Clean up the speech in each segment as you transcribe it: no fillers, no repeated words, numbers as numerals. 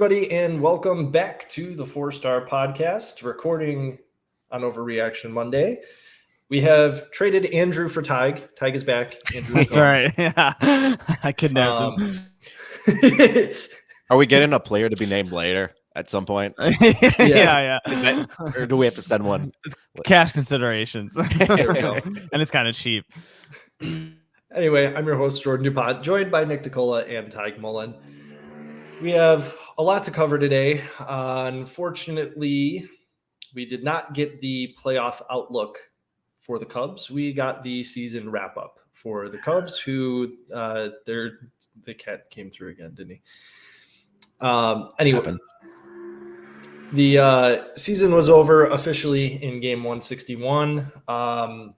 everybody, and welcome back to the 4-Star Podcast, recording on Overreaction Monday. We have traded Andrew for Tig. Tig is back. Andrew That's right. Yeah, I kidnapped him. Are we getting a player to be named later at some point? Yeah. Or do we have to send one? It's cash considerations. There we go. And it's kind of cheap. Anyway, I'm your host, Jordan DuPont, joined by Nick DiCola and Tig Mullen. We have a lot to cover today. Unfortunately, we did not get the playoff outlook for the Cubs. We got the season wrap-up for the Cubs, who the cat came through again, didn't he? Anyway, the season was over officially in game 161. I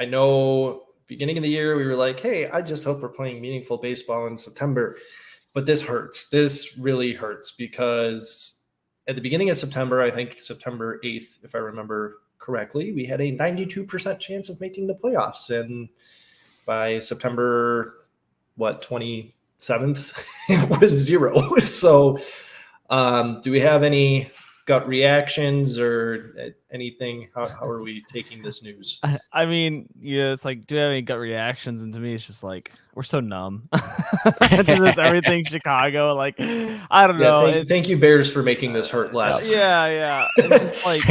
know beginning of the year we were like, hey, I just hope we're playing meaningful baseball in September. But this hurts. This really hurts because at the beginning of September, I think September 8th, if I remember correctly, we had a 92% chance of making the playoffs. And by September, 27th, it was 0. So do we have any gut reactions or anything? How are we taking this news? I mean, yeah, it's like, do we have any gut reactions? And to me, it's just like, we're so numb to this everything Chicago. Like, I don't know. Thank you, Bears, for making this hurt less. Yeah. It's just like,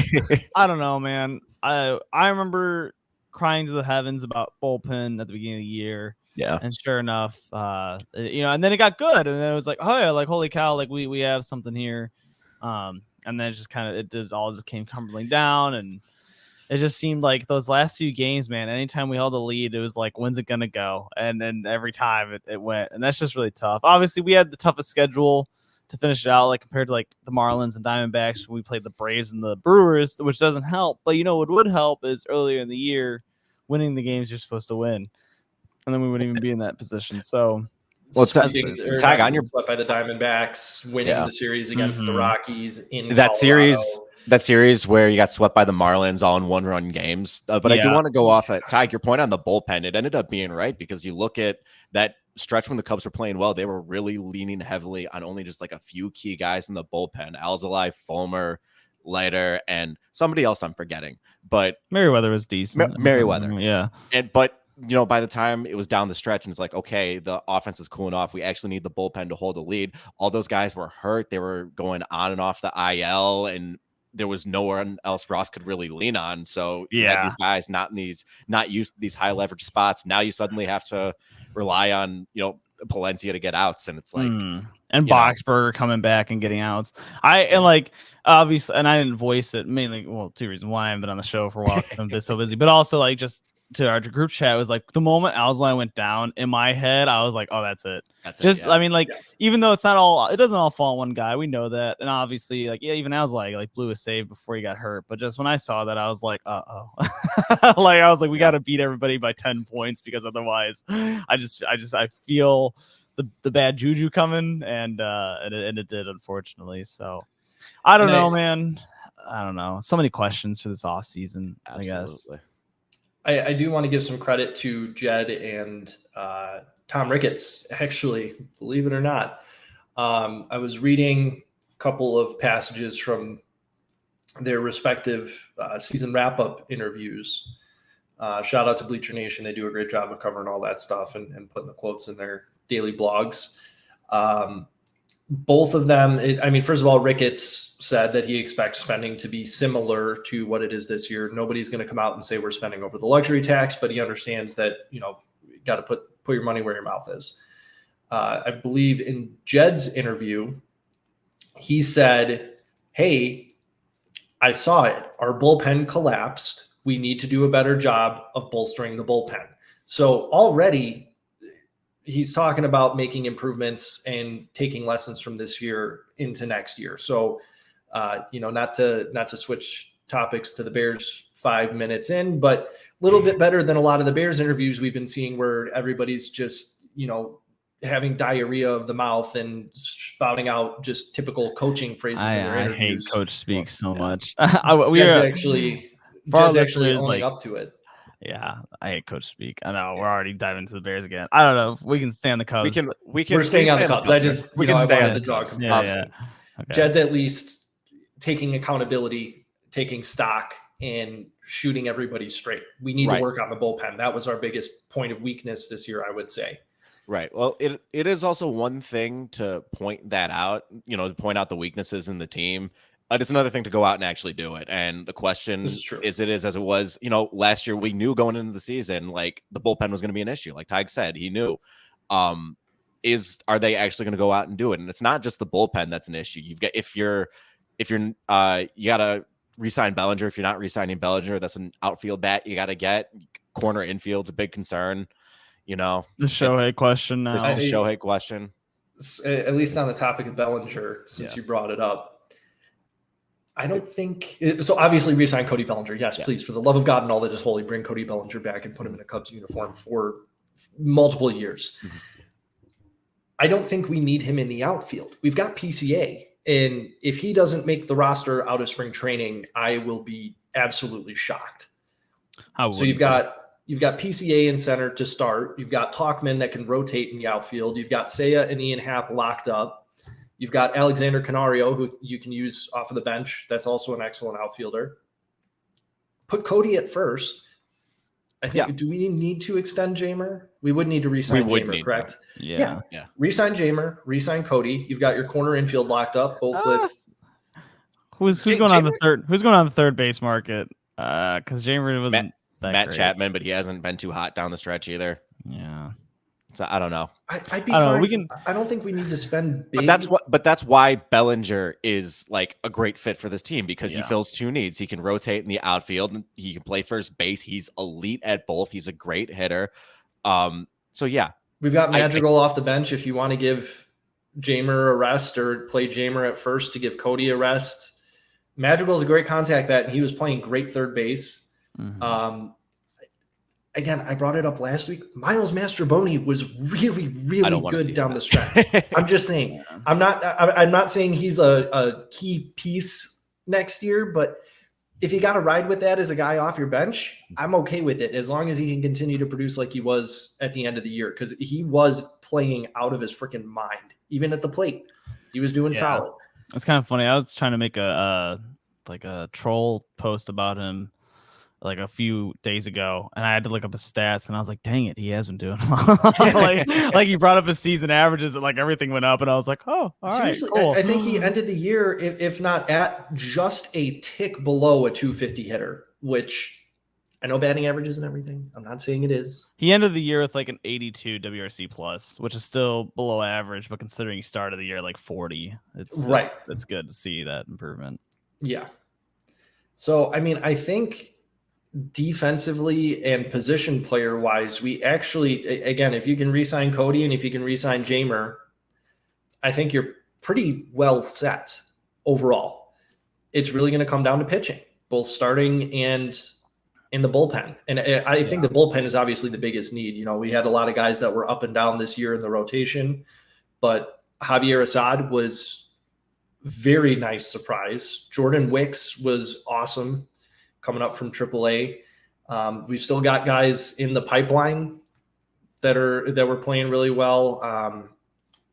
I don't know, man. I remember crying to the heavens about bullpen at the beginning of the year. Yeah. And sure enough, and then it got good. And then it was like, oh yeah, like, holy cow, like we have something here. And then it just kind of all just came crumbling down, and it just seemed like those last few games, man. Anytime we held a lead, it was like, when's it gonna go? And then every time it went, and that's just really tough. Obviously, we had the toughest schedule to finish it out, like compared to like the Marlins and Diamondbacks. We played the Braves and the Brewers, which doesn't help. But what would help is earlier in the year, winning the games you're supposed to win, and then we wouldn't even be in that position. So. Well, Tag on your by the Diamondbacks, winning the series against the Rockies in that Colorado. That series where you got swept by the Marlins all in 1-run games. But I do want to go off at Tag, your point on the bullpen. It ended up being right because you look at that stretch when the Cubs were playing well, they were really leaning heavily on only just like a few key guys in the bullpen: Alzolay, Fulmer, Leiter, and somebody else I'm forgetting. But Merriweather was decent. Merriweather, yeah. But by the time it was down the stretch and it's like, okay, the offense is cooling off. We actually need the bullpen to hold the lead. All those guys were hurt. They were going on and off the IL, and there was nowhere else Ross could really lean on. So you had these guys not used to these high leverage spots. Now you suddenly have to rely on, Palencia to get outs. And it's like, and Boxberger coming back and getting outs. Obviously, and I didn't voice it mainly. Well, two reasons. One, I haven't been on the show for a while because I've been so busy, but also like just to our group chat, it was like the moment Alzolay went down in my head, I was like, oh, that's it. Even though it doesn't all fall on one guy, we know that. And obviously, even Alzolay blew a save before he got hurt. But just when I saw that, I was like, uh-oh. We got to beat everybody by 10 points because otherwise I feel the bad juju coming, and it did, unfortunately. So I don't know, man. I don't know. So many questions for this offseason, I guess. I do want to give some credit to Jed and Tom Ricketts, actually, believe it or not. I was reading a couple of passages from their respective season wrap-up interviews. Shout out to Bleacher Nation. They do a great job of covering all that stuff and putting the quotes in their daily blogs. Both of them, first of all, Ricketts said that he expects spending to be similar to what it is this year. Nobody's going to come out and say we're spending over the luxury tax, but he understands that, you got to put your money where your mouth is. I believe in Jed's interview, he said, hey, I saw it. Our bullpen collapsed. We need to do a better job of bolstering the bullpen. So already he's talking about making improvements and taking lessons from this year into next year. So, not to switch topics to the Bears 5 minutes in, but a little bit better than a lot of the Bears interviews we've been seeing where everybody's just, having diarrhea of the mouth and spouting out just typical coaching phrases in their interviews. I hate coach speak so much. Jed's actually owning up to it. Yeah, I hate coach speak. I know we're already diving into the Bears again. I don't know if we can stay on the Cubs. We're staying on the Cubs. I just, we can I stay wanted on to the draw a Cubs. comparison. Okay. Jed's at least taking accountability, taking stock, and shooting everybody straight. We need to work on the bullpen. That was our biggest point of weakness this year, I would say. Right. Well, it is also one thing to point that out, to point out the weaknesses in the team. It's another thing to go out and actually do it. And the question is as it was, last year we knew going into the season, like the bullpen was going to be an issue. Like Tig said, he knew. Are they actually going to go out and do it? And it's not just the bullpen that's an issue. You've got you gotta re-sign Bellinger. If you're not re-signing Bellinger, that's an outfield bat you gotta get. Corner infield's a big concern. The Shohei question now. The Shohei question. At least on the topic of Bellinger, since you brought it up. I don't think so. Obviously, re-sign Cody Bellinger. Yes, please, for the love of God and all that is holy, bring Cody Bellinger back and put him in a Cubs uniform for multiple years. Mm-hmm. I don't think we need him in the outfield. We've got PCA, and if he doesn't make the roster out of spring training, I will be absolutely shocked. So you've got PCA in center to start. You've got Talkman that can rotate in the outfield. You've got Seiya and Ian Happ locked up. You've got Alexander Canario, who you can use off of the bench. That's also an excellent outfielder. Put Cody at first. I think. Do we need to extend Jamer? We would need to re-sign Jamer, correct? Yeah. Re-sign Jamer. Re-sign Cody. You've got your corner infield locked up. Both with who's going on the third? Who's going on the third base market? Because Jamer wasn't Matt great. Chapman, but he hasn't been too hot down the stretch either. Yeah. So I don't know. I'd be fine. I don't think we need to spend big. But that's why Bellinger is like a great fit for this team, because he fills two needs. He can rotate in the outfield and he can play first base. He's elite at both. He's a great hitter. So yeah. We've got Madrigal off the bench if you want to give Jamer a rest or play Jamer at first to give Cody a rest. Madrigal's a great contact bat, and he was playing great third base. Mm-hmm. Again, I brought it up last week. Miles Mastrobuoni was really, really good down the stretch. I'm just saying. I'm not saying he's a key piece next year, but if you got to ride with that as a guy off your bench, I'm okay with it as long as he can continue to produce like he was at the end of the year, because he was playing out of his freaking mind, even at the plate. He was doing solid. It's kind of funny. I was trying to make a troll post about him like a few days ago, and I had to look up his stats, and I was like, dang it, he has been doing well. like he brought up his season averages, and like everything went up, and I was like, oh, all seriously, right, cool. I think he ended the year, if not at just a tick below a 250 hitter, which I know batting averages and everything. I'm not saying it is. He ended the year with like an 82 WRC plus, which is still below average, but considering he started the year like 40, it's good to see that improvement. Yeah. So, I mean, I think defensively and position player wise, we actually, again, if you can re-sign Cody and if you can re-sign Jamer, I think you're pretty well set overall. It's really going to come down to pitching, both starting and in the bullpen. And I think the bullpen is obviously the biggest need. We had a lot of guys that were up and down this year in the rotation, but Javier Assad was very nice surprise. Jordan Wicks was awesome coming up from AAA. We've still got guys in the pipeline that were playing really well.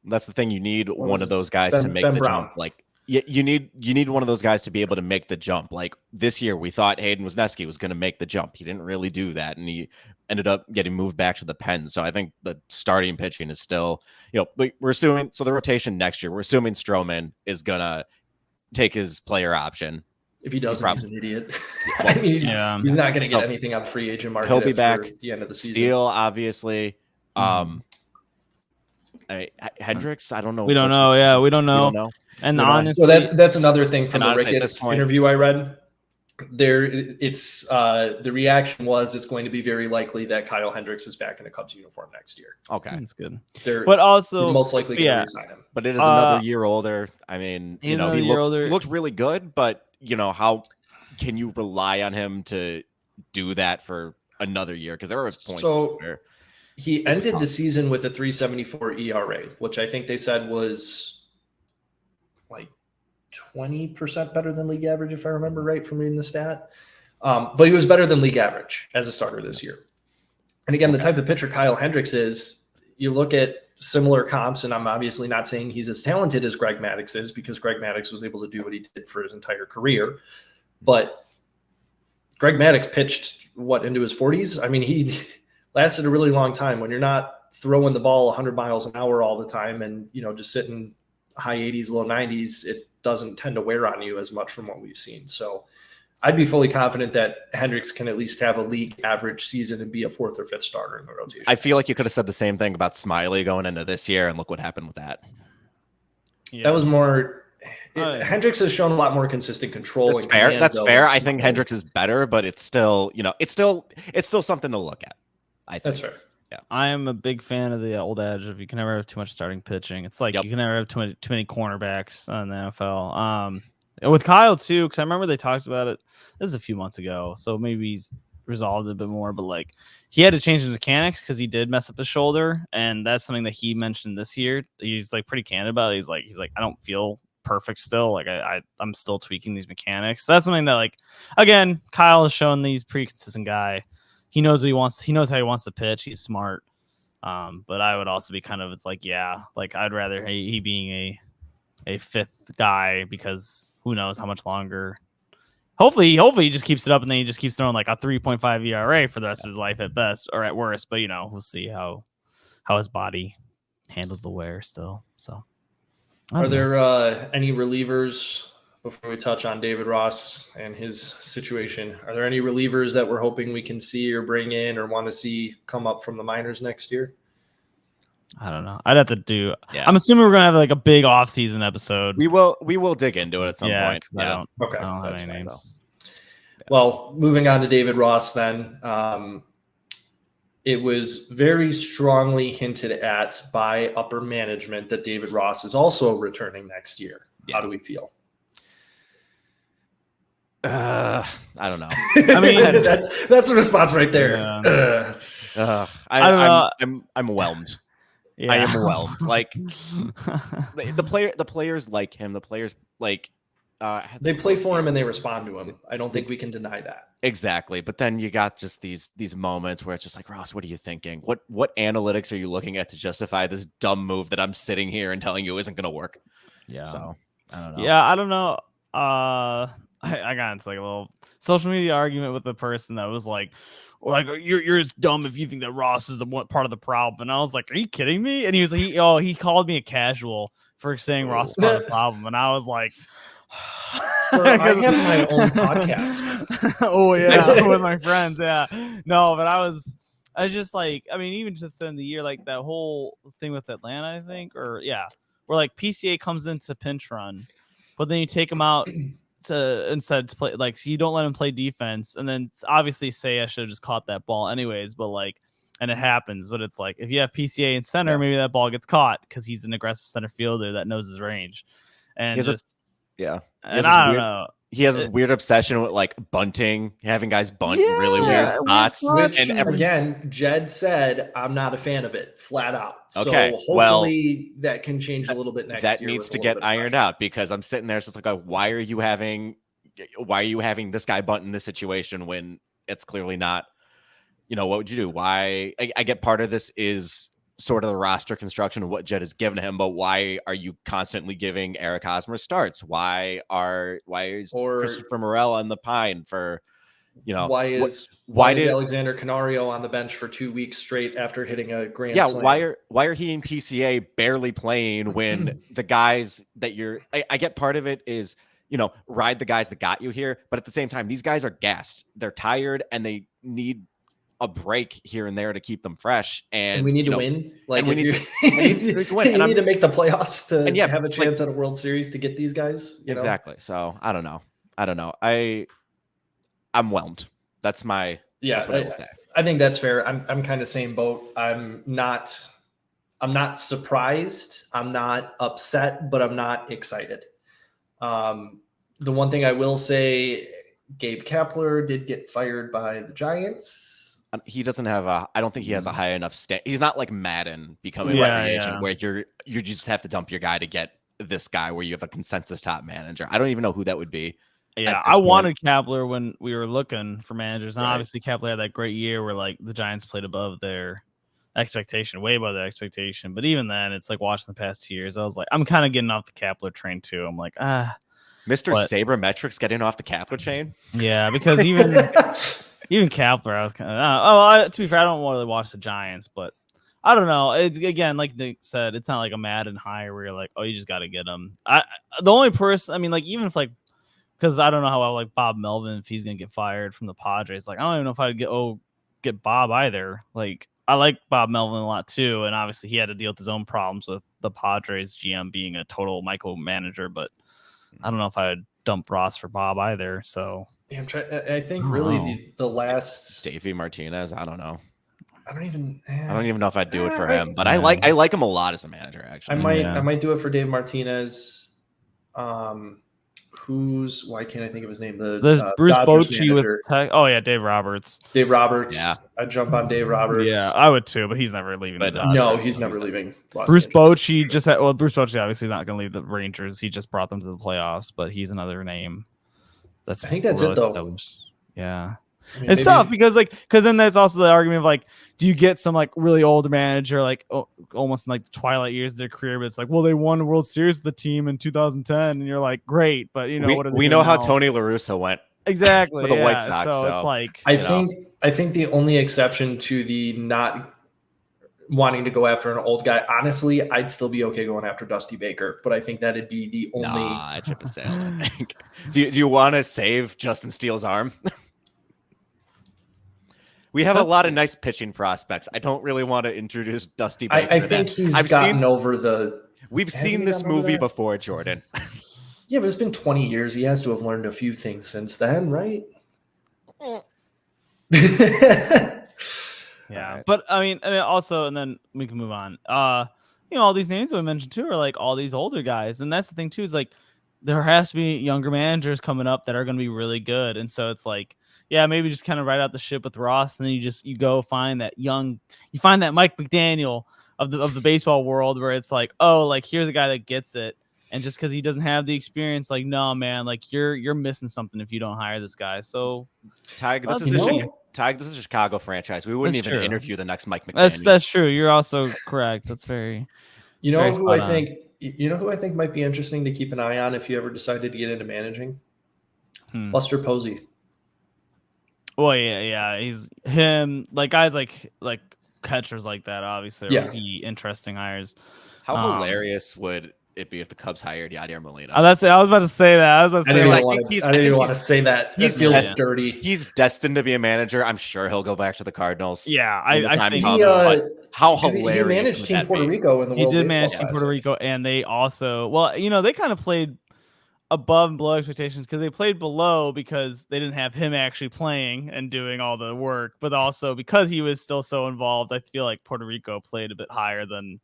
That's the thing. You need one of those guys to make the jump. Like you need one of those guys to be able to make the jump. Like this year, we thought Hayden Wesneski was going to make the jump. He didn't really do that, and he ended up getting moved back to the pen. So I think the starting pitching is still, we're assuming. So the rotation next year, we're assuming Stroman is gonna take his player option. If he doesn't, he's an idiot. I mean, he's not going to get anything on the free agent market. He'll be back at the end of the season. Steele, obviously. Hendricks, I don't know. We don't know. Yeah, we don't know. And honestly, so that's another thing from the Ricketts interview I read. The reaction was it's going to be very likely that Kyle Hendricks is back in a Cubs uniform next year. Okay, that's good. But also most likely going to resign him. But it is another year older. I mean, he looked really good, but how can you rely on him to do that for another year? Because there were points where he ended the season with a 3.74 ERA, which I think they said was like 20% better than league average, if I remember right from reading the stat. But he was better than league average as a starter this year. And again, the type of pitcher Kyle Hendricks is, you look at similar comps, and I'm obviously not saying he's as talented as Greg Maddux is, because Greg Maddux was able to do what he did for his entire career. But Greg Maddux pitched into his 40s. I mean, he lasted a really long time. When you're not throwing the ball 100 miles an hour all the time and, just sitting high 80s, low 90s, it doesn't tend to wear on you as much from what we've seen. So I'd be fully confident that Hendricks can at least have a league average season and be a 4th or 5th starter in the rotation. I feel like you could have said the same thing about Smiley going into this year, and look what happened with that. Yeah. That was more. Hendricks has shown a lot more consistent control. That's fair. That's fair. I think Hendricks is better, but it's still, it's still something to look at. I think. That's fair. Yeah, I am a big fan of the old adage of you can never have too much starting pitching. It's like you can never have too many cornerbacks in the NFL. And with Kyle too, because I remember they talked about it. This is a few months ago, so maybe he's resolved it a bit more. But like, he had to change his mechanics because he did mess up his shoulder, and that's something that he mentioned this year. He's like pretty candid about it. He's like, I don't feel perfect still. Like I'm still tweaking these mechanics. So that's something that, like, again, Kyle has shown that he's a pretty consistent guy. He knows what he wants. He knows how he wants to pitch. He's smart. But I would also be it's like, I'd rather he being a 5th guy, because who knows how much longer. Hopefully he just keeps it up, and then he just keeps throwing like a 3.5 ERA for the rest of his life at best, or at worst. But we'll see how his body handles the wear still. So, are there any relievers, before we touch on David Ross and his situation? Are there any relievers that we're hoping we can see or bring in or want to see come up from the minors next year? I don't know. I'd have to do. Yeah. I'm assuming we're gonna have like a big off-season episode. We will dig into it at some point. Yeah. I don't have any names. Well, moving on to David Ross then. It was very strongly hinted at by upper management that David Ross is also returning next year. Yeah. How do we feel? I don't know. I mean, that's a response right there. Yeah. I'm whelmed. Yeah. I am whelmed. Like the players like him. The players like they play for him and they respond to him. I don't think we can deny that. Exactly. But then you got just these moments where it's just like, Ross, what are you thinking? What analytics are you looking at to justify this dumb move that I'm sitting here and telling you isn't going to work? Yeah. So I don't know. Yeah, I don't know. I got into like a little social media argument with the person that was like you're as dumb if you think that Ross is part of the problem. And I was like, are you kidding me? And he was like, he called me a casual for saying Ross is part of the problem. And I was like, I have my own podcast. Oh yeah, with my friends. Yeah, no, but I just like, I mean, even just in the year, like that whole thing with Atlanta, I think, where like PCA comes into pinch run, but then you take him out instead to play, like, so you don't let him play defense, and then obviously say I should have just caught that ball anyways, but like, and it happens, but it's like if you have PCA in center, maybe that ball gets caught because he's an aggressive center fielder that knows his range, and and I don't know. He has this weird obsession with like bunting, having guys bunt really weird spots. Again, Jed said, I'm not a fan of it, flat out. Okay, so hopefully that can change a little bit next year. That needs to get ironed out, because I'm sitting there, it's just like, why are you having this guy bunt in this situation when it's clearly not, what would you do? Why? I get part of this is sort of the roster construction of what Jed has given him, but why are you constantly giving Eric Hosmer starts? Why is Christopher Morel on the pine for, why is Alexander Canario on the bench for 2 weeks straight after hitting a grand slam? Why are he and PCA barely playing when the guys that I get part of it is, ride the guys that got you here, but at the same time, these guys are gassed. They're tired and they need a break here and there to keep them fresh, and we need to win. Like, we need to win. You need to make the playoffs to have a chance at a World Series to get these guys. Exactly. So I don't know. I'm whelmed. That's my That's what I will say. I think that's fair. I'm kind of same boat. I'm not surprised. I'm not upset, but I'm not excited. The one thing I will say, Gabe Kapler did get fired by the Giants. He doesn't have I don't think he has a high enough he's not like Madden becoming a free agent where you just have to dump your guy to get this guy where you have a consensus top manager. I don't even know who that would be. Yeah, this I point. wanted Kapler when we were looking for managers, and Right. obviously Kapler had that great year where like the Giants played above their expectation, way above their expectation. But even then, it's like watching the past 2 years, I was like, I'm kind of getting off the Kapler train too. I'm like, Mr. But- Sabermetrics getting off the Kapler chain. yeah, because even Kapler, I was kind of. To be fair, I don't really watch the Giants, but I don't know. It's again, like Nick said, it's not like a Madden hire where you're like, oh, you just got to get him. The only person, I mean, like even if like. Because I don't know how I like Bob Melvin if he's gonna get fired from the Padres. Like I don't even know if I'd get Bob either. Like I like Bob Melvin a lot too, and obviously he had to deal with his own problems with the Padres GM being a total micromanager. But I don't know if I would dump Ross for Bob either. So Yeah, I think I don't really know. the last. Davey Martinez. I don't know. I don't even know if I'd do it for him, but yeah. I like him a lot as a manager. Actually, I might do it for Dave Martinez. Why can't I think of his name? There's Bruce Dodgers Bochy with manager. Dave Roberts. Dave Roberts. Yeah. I'd jump on Dave Roberts. Yeah, I would too, but he's never leaving. But the Dodgers. No, he's never leaving. Bruce Bochy Bruce Bochy obviously is not going to leave the Rangers. He just brought them to the playoffs, but he's another name. I think that's it though. Yeah. I mean, It's tough because then that's also the argument of like, do you get some like really older manager like almost in like the twilight years of their career, but it's like, well, they won the World Series with the team in 2010, and you're like, great, but you know we know how Tony La Russa went exactly for the White Sox. So it's like I think the only exception to the not wanting to go after an old guy, honestly, I'd still be okay going after Dusty Baker, but I think that'd be the only. Nah, chip and sail. I think. Do you want to save Justin Steele's arm? We have a lot of nice pitching prospects. I don't really want to introduce Dusty Baker. I think he's gotten over the. We've seen this movie before, Jordan. Yeah, but it's been 20 years. He has to have learned a few things since then, right? Yeah, Right. but I mean, also, and then we can move on. All these names we mentioned too are like all these older guys, and that's the thing too is like there has to be younger managers coming up that are going to be really good, and so it's like, yeah, maybe just kind of ride out the ship with Ross, and then you go find that Mike McDaniel of the baseball world where it's like, oh, like here's a guy that gets it, and just because he doesn't have the experience, like, no, man, like you're missing something if you don't hire this guy. So, Tig, this is a Chicago franchise. We wouldn't That's even true. interview the next Mike McDaniel. That's true. You're also correct. That's very. You know Very who I spot think? You know who I think might be interesting to keep an eye on if you ever decided to get into managing? Buster Posey. Well, yeah, he's him. Like guys like catchers like that. Obviously, would be interesting hires. How hilarious would it be if the Cubs hired Yadier Molina? I was about to say that. I didn't even want to say that. He feels dirty. He's destined to be a manager. I'm sure he'll go back to the Cardinals. Yeah, I think comes, how hilarious! He managed Team Puerto Rico in the World. He did manage Team Puerto Rico, and they also, they kind of played above and below expectations because they played below because they didn't have him actually playing and doing all the work, but also because he was still so involved. I feel like Puerto Rico played a bit higher than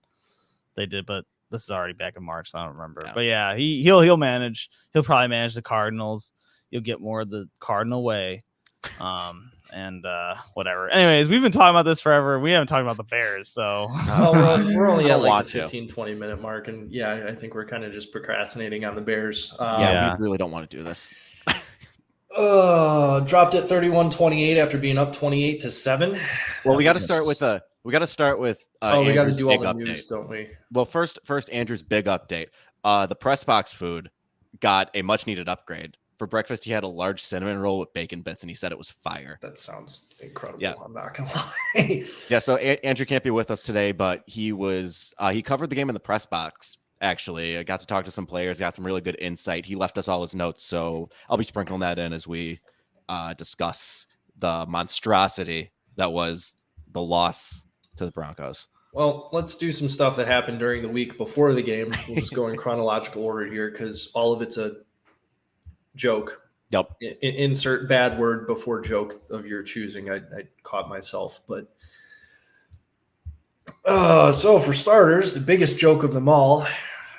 they did, but this is already back in March, so I don't remember. Yeah. But yeah, he'll manage. He'll probably manage the Cardinals. You'll get more of the Cardinal way, and whatever. Anyways, we've been talking about this forever. We haven't talked about the Bears, so we're only at like the 15-20 minute mark, and yeah, I think we're kind of just procrastinating on the Bears. We really don't want to do this. Dropped at 31-28 after being up 28-7. Well, we got to start with we got to do all the news, don't we? Well, first Andrew's big update. The press box food got a much needed upgrade. For breakfast, he had a large cinnamon roll with bacon bits, and he said it was fire. That sounds incredible. Yeah. I'm not gonna lie. Yeah. So Andrew can't be with us today, but he covered the game in the press box. Actually, I got to talk to some players, got some really good insight. He left us all his notes, so I'll be sprinkling that in as we discuss the monstrosity that was the loss to the Broncos. Well, let's do some stuff that happened during the week before the game. We'll just go in chronological order here because all of it's a joke. Yep. Insert bad word before joke of your choosing. I caught myself, but so for starters, the biggest joke of them all.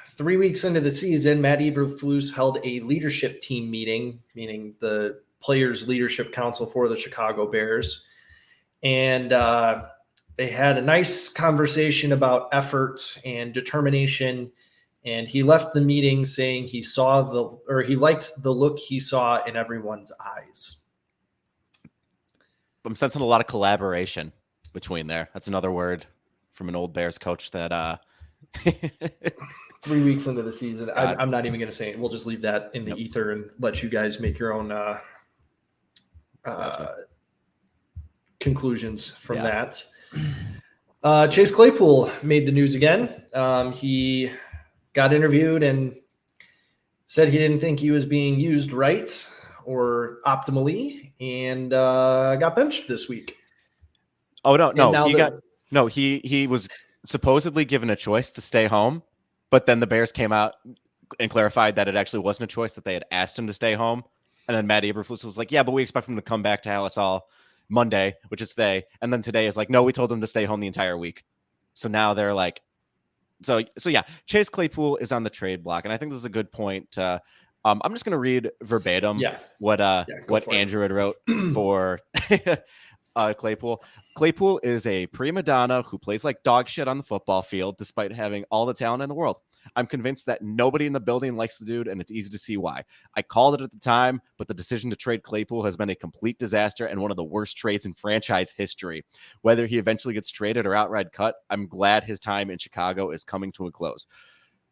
3 weeks into the season, Matt Eberflus held a leadership team meeting, meaning the Players Leadership Council for the Chicago Bears, and they had a nice conversation about effort and determination And he left the meeting saying he liked the look he saw in everyone's eyes. I'm sensing a lot of collaboration between there. That's another word from an old Bears coach that 3 weeks into the season. I'm not even going to say it. We'll just leave that in the ether and let you guys make your own conclusions from that. Chase Claypool made the news again. He got interviewed and said he didn't think he was being used right or optimally, and got benched this week. Oh no, he was supposedly given a choice to stay home, but then the Bears came out and clarified that it actually wasn't a choice, that they had asked him to stay home. And then Matt Eberflus was like, yeah, but we expect him to come back to Dallas all Monday, which is today. And then today is like, no, we told him to stay home the entire week. So now they're like, so yeah, Chase Claypool is on the trade block. And I think this is a good point. I'm just going to read verbatim what Andrew had wrote for Claypool. Claypool is a prima donna who plays like dog shit on the football field, despite having all the talent in the world. I'm convinced that nobody in the building likes the dude, and it's easy to see why. I called it at the time, but the decision to trade Claypool has been a complete disaster and one of the worst trades in franchise history. Whether he eventually gets traded or outright cut, I'm glad his time in Chicago is coming to a close.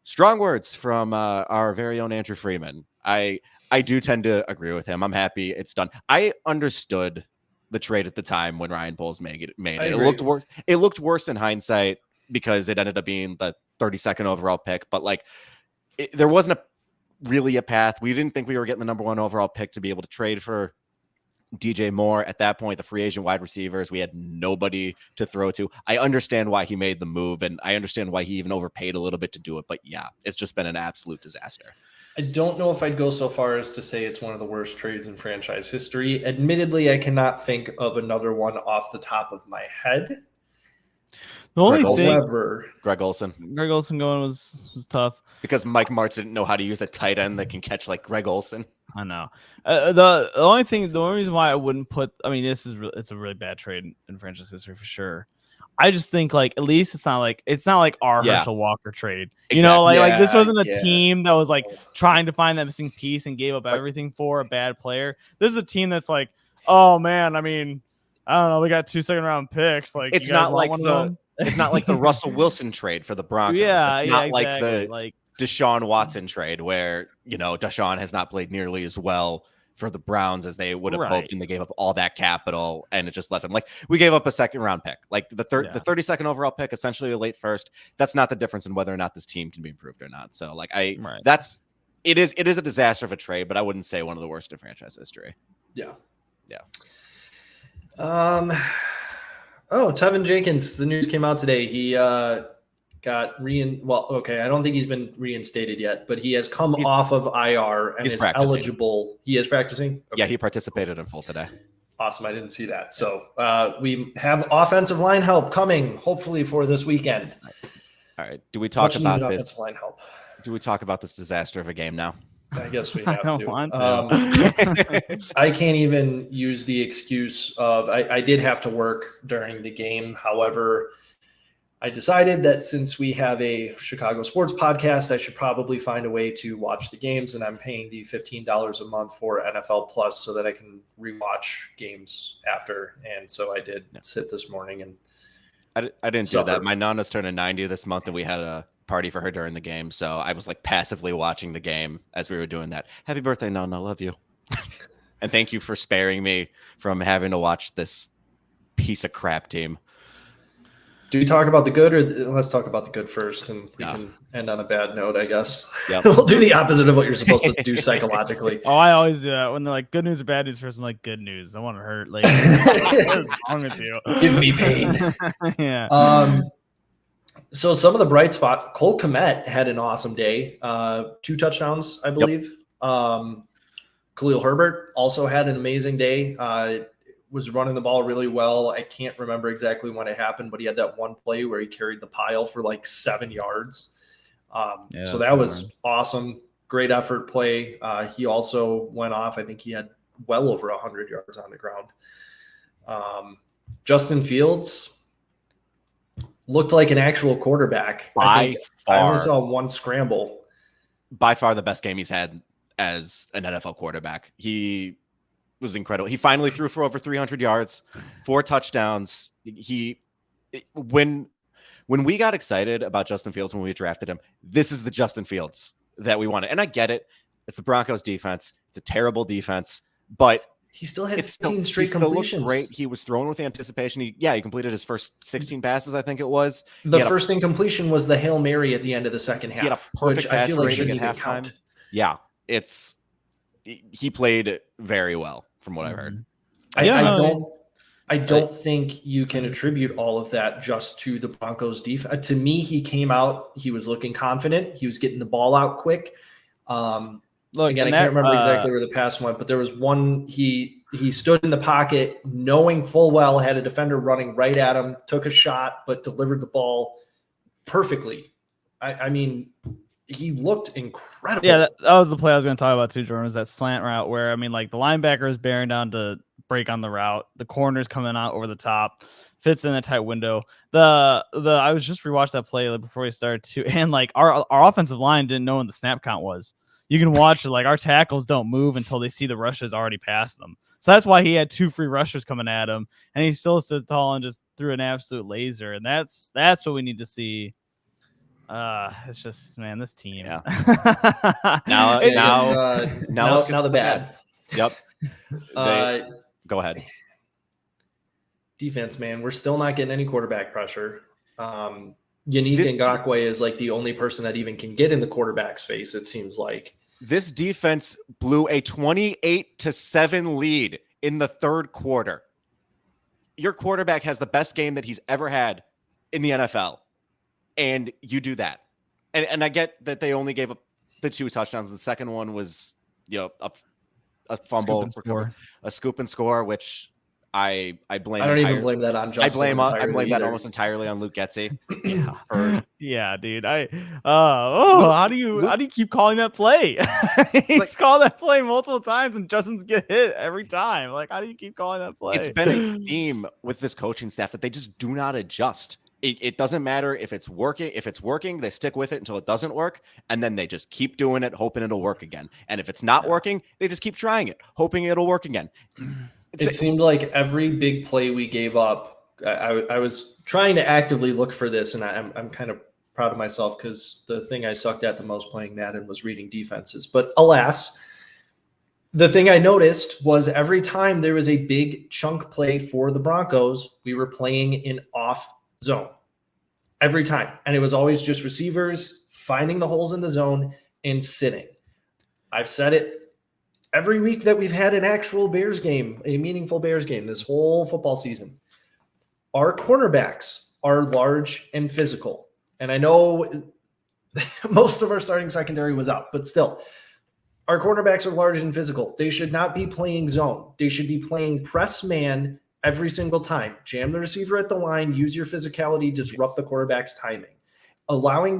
Strong words from our very own Andrew Freeman. I do tend to agree with him. I'm happy it's done. I understood the trade at the time when Ryan Poles made it. It looked worse. It looked worse in hindsight because it ended up being the 32nd overall pick. But like, there wasn't really a path. We didn't think we were getting the number 1 overall pick to be able to trade for DJ Moore. At that point, the free agent wide receivers, we had nobody to throw to. I understand why he made the move, and I understand why he even overpaid a little bit to do it. But yeah, it's just been an absolute disaster. I don't know if I'd go so far as to say it's one of the worst trades in franchise history. Admittedly, I cannot think of another one off the top of my head. The only thing, Greg Olsen going was tough because Mike Martz didn't know how to use a tight end that can catch like Greg Olsen. I know. The only reason why I wouldn't put, I mean, it's a really bad trade in franchise history for sure. I just think like at least it's not like our Herschel Walker trade. Exactly. You know, like this wasn't a team that was like trying to find that missing piece and gave up everything for a bad player. This is a team that's like, oh man, I mean, I don't know, we got 2 second-round picks. Like it's not like it's not like the Russell Wilson trade for the Broncos. It's not exactly. like the Deshaun Watson trade where, you know, Deshaun has not played nearly as well for the Browns as they would have hoped, and they gave up all that capital and it just left them. Like, we gave up a 2nd-round pick, like the 32nd overall pick, essentially a late first. That's not the difference in whether or not this team can be improved or not. So like it is a disaster of a trade, but I wouldn't say one of the worst in franchise history. Yeah. Tevin Jenkins, the news came out today. He got I don't think he's been reinstated yet, but he has come off of IR and is eligible. He is practicing? Okay. Yeah, he participated in full today. Awesome. I didn't see that. So we have offensive line help coming, hopefully, for this weekend. All right. Do we talk about this? Offensive line help. Do we talk about this disaster of a game now? I guess we have I don't want to. I can't even use the excuse of I did have to work during the game. However, I decided that since we have a Chicago sports podcast, I should probably find a way to watch the games, and I'm paying the $15 a month for NFL Plus so that I can rewatch games after. And so I did sit this morning and I didn't do that. My Nana's turning 90 this month, and we had a party for her during the game, so I was like passively watching the game as we were doing that. Happy birthday, Nana! I love you, and thank you for sparing me from having to watch this piece of crap team. Do we talk about the good, or let's talk about the good first, and we can end on a bad note, I guess. Yep. We'll do the opposite of what you're supposed to do psychologically. Oh, I always do that. When they're like good news or bad news first, I'm like, good news. I want to hurt. Like, what's wrong with you? Give me pain. Yeah. So some of the bright spots, Cole Kmet had an awesome day. 2 touchdowns, I believe. Yep. Khalil Herbert also had an amazing day. Was running the ball really well. I can't remember exactly when it happened, but he had that one play where he carried the pile for like 7 yards. So that was awesome. Great effort play. He also went off. I think he had well over 100 yards on the ground. Justin Fields, looked like an actual quarterback. I only saw one scramble. By far the best game he's had as an NFL quarterback. He was incredible. He finally threw for over 300 yards, 4 touchdowns. When we got excited about Justin Fields when we drafted him, this is the Justin Fields that we wanted. And I get it. It's the Broncos defense. It's a terrible defense, but he still had 15 straight completions. Still looked great. He was throwing with anticipation. He completed his first 16 passes, I think it was. The first incompletion was the Hail Mary at the end of the second half. He had a perfect pass rating at halftime. Count. Yeah, he played very well from what I've heard. I don't think you can attribute all of that just to the Broncos defense. To me, he came out, he was looking confident. He was getting the ball out quick. Again, I can't remember exactly where the pass went, but there was one, he stood in the pocket knowing full well had a defender running right at him, took a shot, but delivered the ball perfectly. I mean, he looked incredible. Yeah, that was the play I was going to talk about too, Jordan, was that slant route where, I mean, like the linebacker is bearing down to break on the route. The corner's coming out over the top, fits in a tight window. I was just rewatched that play before we started too, and like our offensive line didn't know when the snap count was. You can watch it, like our tackles don't move until they see the rushers already past them. So that's why he had 2 free rushers coming at him, and he still stood tall and just threw an absolute laser. And that's what we need to see. It's just, man, this team. Yeah. now the bad. Yep. Go ahead. Defense, man, we're still not getting any quarterback pressure. Yannick Ngakoue is like the only person that even can get in the quarterback's face, it seems like. This defense blew a 28-7 lead in the third quarter. Your quarterback has the best game that he's ever had in the NFL, and you do that. And I get that they only gave up the 2 touchdowns. The second one was, a fumble, a scoop and score, which I blame. I don't even blame that on Justin. I blame that almost entirely on Luke Getsy. Yeah, dude. How do you keep calling that play? He's called that play multiple times, and Justin's get hit every time. Like, how do you keep calling that play? It's been a theme with this coaching staff that they just do not adjust. It doesn't matter if it's working. If it's working, they stick with it until it doesn't work, and then they just keep doing it, hoping it'll work again. And if it's not working, they just keep trying it, hoping it'll work again. It seemed like every big play we gave up, I was trying to actively look for this, and I'm kind of proud of myself because the thing I sucked at the most playing Madden was reading defenses. But alas, the thing I noticed was every time there was a big chunk play for the Broncos, we were playing in off zone every time. And it was always just receivers finding the holes in the zone and sitting. I've said it every week that we've had an actual Bears game, a meaningful Bears game this whole football season. Our cornerbacks are large and physical. And I know most of our starting secondary was out, but still, our cornerbacks are large and physical. They should not be playing zone. They should be playing press man every single time. Jam the receiver at the line, use your physicality, disrupt the quarterback's timing. Allowing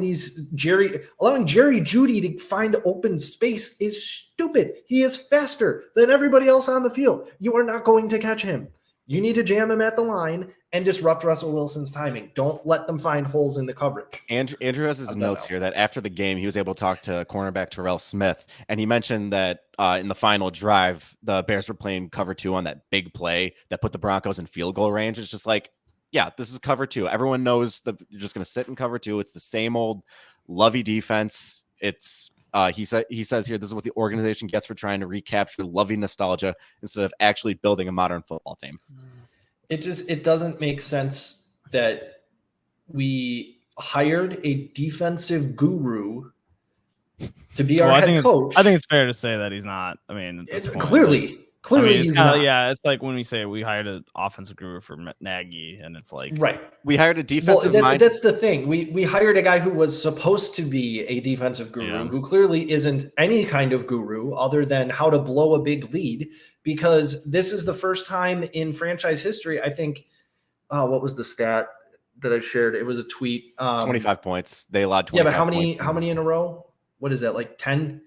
Jerry Jeudy to find open space is stupid. He is faster than everybody else on the field. You are not going to catch him. You need to jam him at the line and disrupt Russell Wilson's timing. Don't let them find holes in the coverage. Andrew has his notes here that after the game, he was able to talk to cornerback Terrell Smith, and he mentioned that in the final drive, the Bears were playing cover 2 on that big play that put the Broncos in field goal range. It's just like, yeah, this is cover 2. Everyone knows that you're just going to sit in cover 2. It's the same old lovey defense. It's he says here, this is what the organization gets for trying to recapture lovey nostalgia instead of actually building a modern football team. It doesn't make sense that we hired a defensive guru to be our head coach. I think it's fair to say that he's not. I mean, clearly he's not. Yeah, it's like when we say we hired an offensive guru for Nagy, and it's like, right. We hired a defensive mind. That's the thing. We hired a guy who was supposed to be a defensive guru, who clearly isn't any kind of guru other than how to blow a big lead, because this is the first time in franchise history, I think, what was the stat that I shared? It was a tweet. 25 points. They allowed 25 points. Yeah, but how many in a row? What is that, like 10?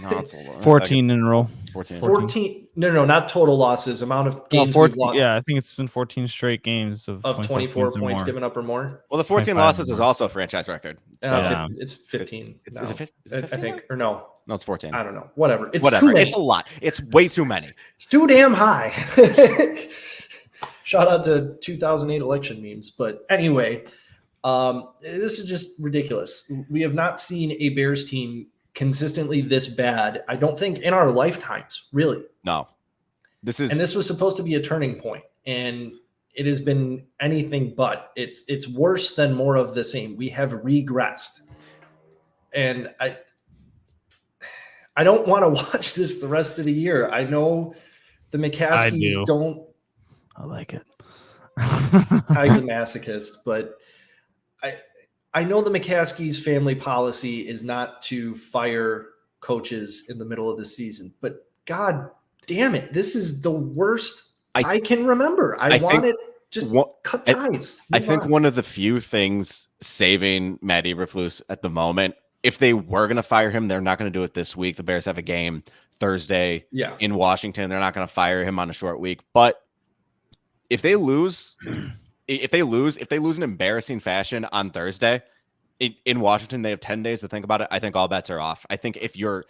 No, it's a little, 14 in a row. 14. No, not total losses. Amount of games 14, we've lost. yeah, I think it's been 14 straight games of 24 points points given up or more. Well, the 14 losses is also a franchise record. So it's 15. Is it 15? I think, or no, it's 14. I don't know. Whatever. It's Whatever. too many. It's a lot. It's way too many. It's too damn high. Shout out to 2008 election memes. But anyway, this is just ridiculous. We have not seen a Bears team consistently this bad, I don't think, in our lifetimes, really. No. This was supposed to be a turning point, and it has been anything but. It's worse than more of the same. We have regressed. And I don't want to watch this the rest of the year. I know the McCaskies don't. I like it. He's a masochist, but I know the McCaskies family policy is not to fire coaches in the middle of the season, but God damn it, this is the worst I can remember. I want it just cut ties. I think one of the few things saving Matt Eberflus at the moment, if they were going to fire him, they're not going to do it this week. The Bears have a game Thursday in Washington. They're not going to fire him on a short week. But if they lose in embarrassing fashion on Thursday in Washington, they have 10 days to think about it. I think all bets are off. I think if you're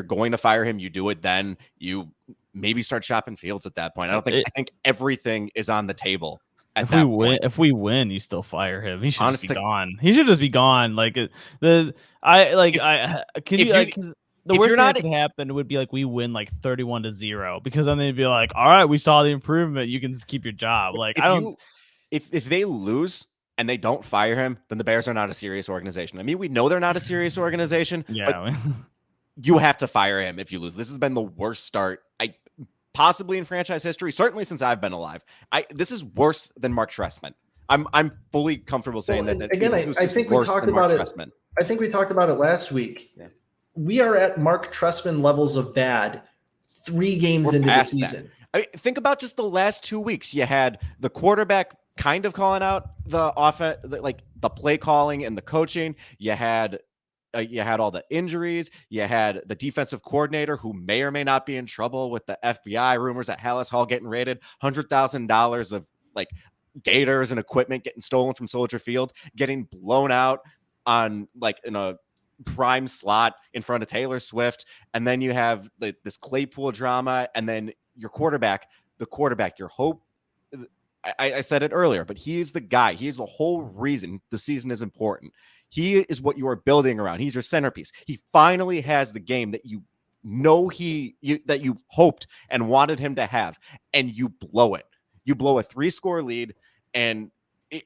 going to fire him, you do it then. You maybe start shopping fields at that point. I think everything is on the table. If we win, you still fire him. He should just be gone. He should just be gone. The worst thing that could happen would be like we win like 31-0, because then they'd be like, all right, we saw the improvement. You can just keep your job. Like if they lose and they don't fire him, then the Bears are not a serious organization. I mean, we know they're not a serious organization. Yeah. But you have to fire him if you lose. This has been the worst start, possibly in franchise history, certainly since I've been alive. This is worse than Mark Trestman. I'm fully comfortable saying that. Again, I think we talked about it. I think we talked about it last week. Yeah. We are at Mark Trestman levels of bad 3 games into the season. I mean, think about just the last 2 weeks. You had the quarterback kind of calling out the offense, like the play calling and the coaching. You had all the injuries. You had the defensive coordinator who may or may not be in trouble with the FBI rumors at Hallis Hall getting raided, $100,000 of like gators and equipment getting stolen from Soldier Field, getting blown out on like in a prime slot in front of Taylor Swift. And then you have this Claypool drama, and then your quarterback, your hope. I said it earlier, but he is the guy. He is the whole reason the season is important. He is what you are building around. He's your centerpiece. He finally has the game that you know that you hoped and wanted him to have, and you blow it. You blow a 3-score lead, and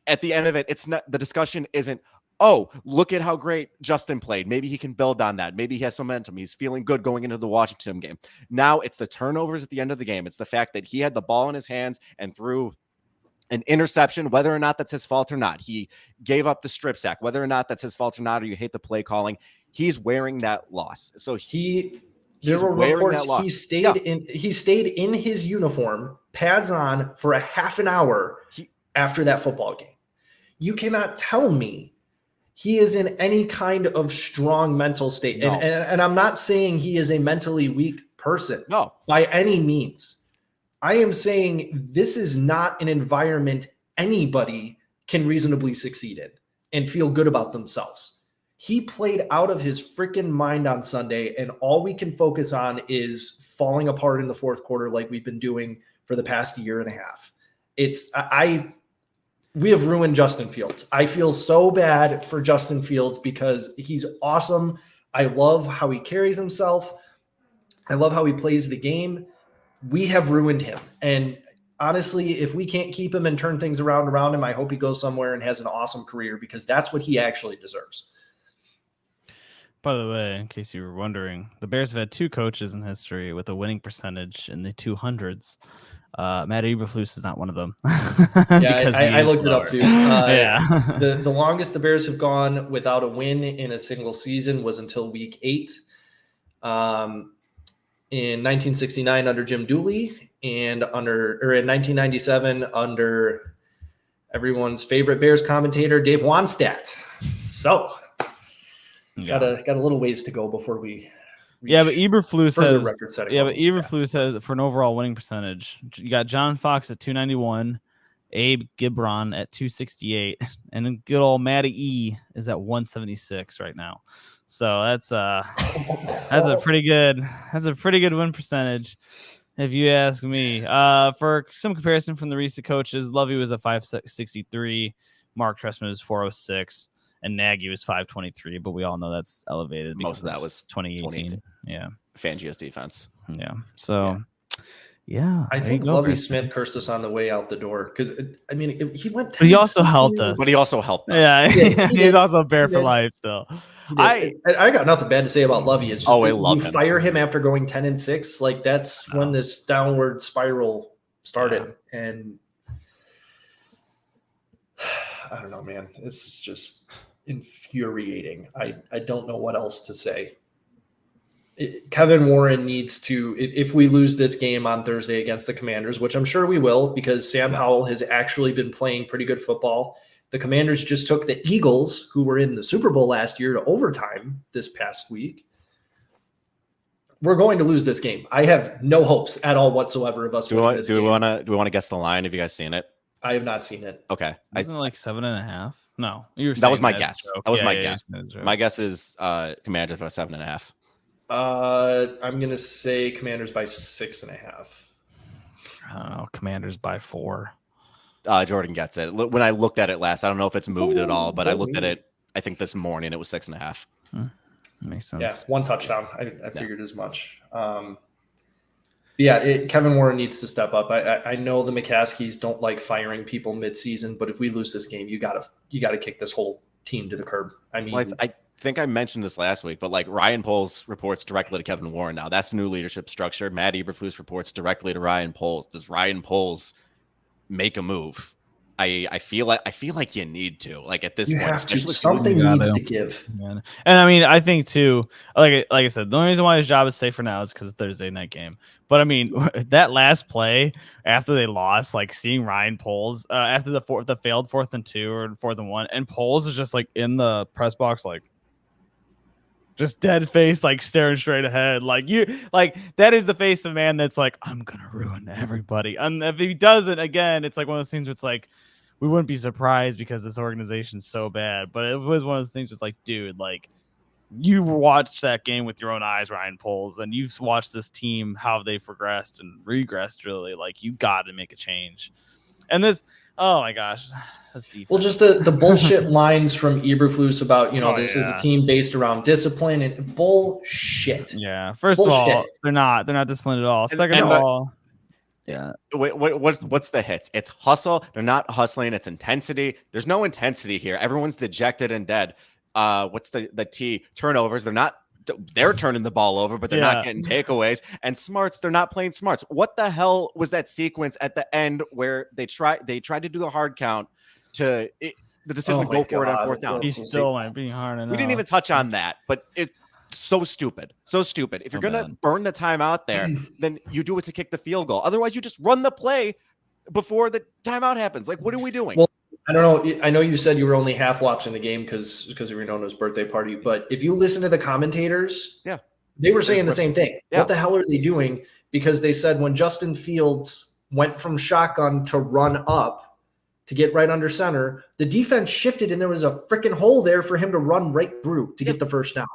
at the end of it, it's not, the discussion isn't, oh, look at how great Justin played. Maybe he can build on that. Maybe he has some momentum. He's feeling good going into the Washington game. Now it's the turnovers at the end of the game. It's the fact that he had the ball in his hands and threw an interception, whether or not that's his fault or not. He gave up the strip sack, whether or not that's his fault or not, or you hate the play calling. He's wearing that loss. So there were reports he stayed in his uniform, pads on, for a half an hour after that football game. You cannot tell me he is in any kind of strong mental state. No. And I'm not saying he is a mentally weak person. No. By any means. I am saying this is not an environment anybody can reasonably succeed in and feel good about themselves. He played out of his freaking mind on Sunday, and all we can focus on is falling apart in the fourth quarter like we've been doing for the past year and a half. We have ruined Justin Fields. I feel so bad for Justin Fields because he's awesome. I love how he carries himself. I love how he plays the game. We have ruined him. And honestly, if we can't keep him and turn things around him, I hope he goes somewhere and has an awesome career, because that's what he actually deserves. By the way, in case you were wondering, the Bears have had 2 coaches in history with a winning percentage in the 200s. Matt Eberflus is not one of them. Yeah, I looked it up too. The longest the Bears have gone without a win in a single season was until week 8. In 1969 under Jim Dooley, and in 1997 under everyone's favorite Bears commentator, Dave Wannstedt. So got a little ways to go before we Yeah, but Eberflus further says. record-setting Yeah, but goals. Eberflus says for an overall winning percentage, you got John Fox at 291, Abe Gibron at 268, and then good old Matty E is at 176 right now. So that's a pretty good win percentage, if you ask me. For some comparison from the recent coaches, Lovey was a 563, Mark Trestman was 406, and Nagy was 523. But we all know that's elevated. Most of that was 2018. Yeah, Fangio's defense. Yeah. So. Yeah, I think Lovey Smith cursed us on the way out the door because I mean he went. But he also helped us. But he also helped us. Yeah, he's also a bear for life still. I got nothing bad to say about Lovey. It's just I love him. Fire him after going 10-6. Like that's when this downward spiral started, and I don't know, man. This is just infuriating. I don't know what else to say. Kevin Warren needs to, if we lose this game on Thursday against the Commanders, which I'm sure we will, because Sam Howell has actually been playing pretty good football. The Commanders just took the Eagles, who were in the Super Bowl last year, to overtime this past week. We're going to lose this game. I have no hopes at all whatsoever of us. Do we want to guess the line? Have you guys seen it? I have not seen it. Okay, isn't it like 7.5? No, that was my guess. That was my guess. Yeah, my guess is Commanders by 7.5. I'm gonna say Commanders by 6.5. I don't know. Commanders by 4. Jordan gets it. When I looked at it last, I don't know if it's moved at all, but I looked at it. I think this morning it was 6.5. Makes sense. Yeah, 1 touchdown. I figured as much. Kevin Warren needs to step up. I know the McCaskies don't like firing people mid-season, but if we lose this game, you gotta kick this whole team to the curb. I mean, I think I mentioned this last week, but like Ryan Poles reports directly to Kevin Warren now. That's the new leadership structure. Matt Eberflus reports directly to Ryan Poles. Does Ryan Poles make a move? I feel like you need to, like, at this point, especially something needs to give. Man. And I mean, I think too, like I said, the only reason why his job is safe for now is because of Thursday night game. But I mean, that last play after they lost, like seeing Ryan Poles after the failed 4th and 2 or 4th and 1, and Poles is just like in the press box, like just dead face, like staring straight ahead. Like that is the face of a man that's like, I'm gonna ruin everybody. And if he doesn't, again, it's like one of those things where it's like, we wouldn't be surprised because this organization's so bad. But it was one of those things where it's like, dude, like you watched that game with your own eyes, Ryan Poles, and you've watched this team, how they've progressed and regressed, really. Like, you got to make a change. And this, oh my gosh, that's deep. Well, just the bullshit lines from Eberflus about, this is a team based around discipline and bullshit. Yeah. First of all, they're not disciplined at all. Second of all, yeah. What's the hits? It's hustle. They're not hustling. It's intensity. There's no intensity here. Everyone's dejected and dead. What's the T? Turnovers. They're turning the ball over, but they're not getting takeaways. And smarts, they're not playing smarts. What the hell was that sequence at the end where they tried to do the hard count to the decision to go for it on 4th down? He's still like being hard enough. We didn't even touch on that, but it's so stupid. So stupid. If you're gonna burn the timeout there, then you do it to kick the field goal. Otherwise, you just run the play before the timeout happens. Like, what are we doing? Well, I don't know. I know you said you were only half watching the game because of Reno's birthday party. But if you listen to the commentators, they were saying the same thing. Yeah. What the hell are they doing? Because they said when Justin Fields went from shotgun to run up to get right under center, the defense shifted and there was a freaking hole there for him to run right through to get the first down.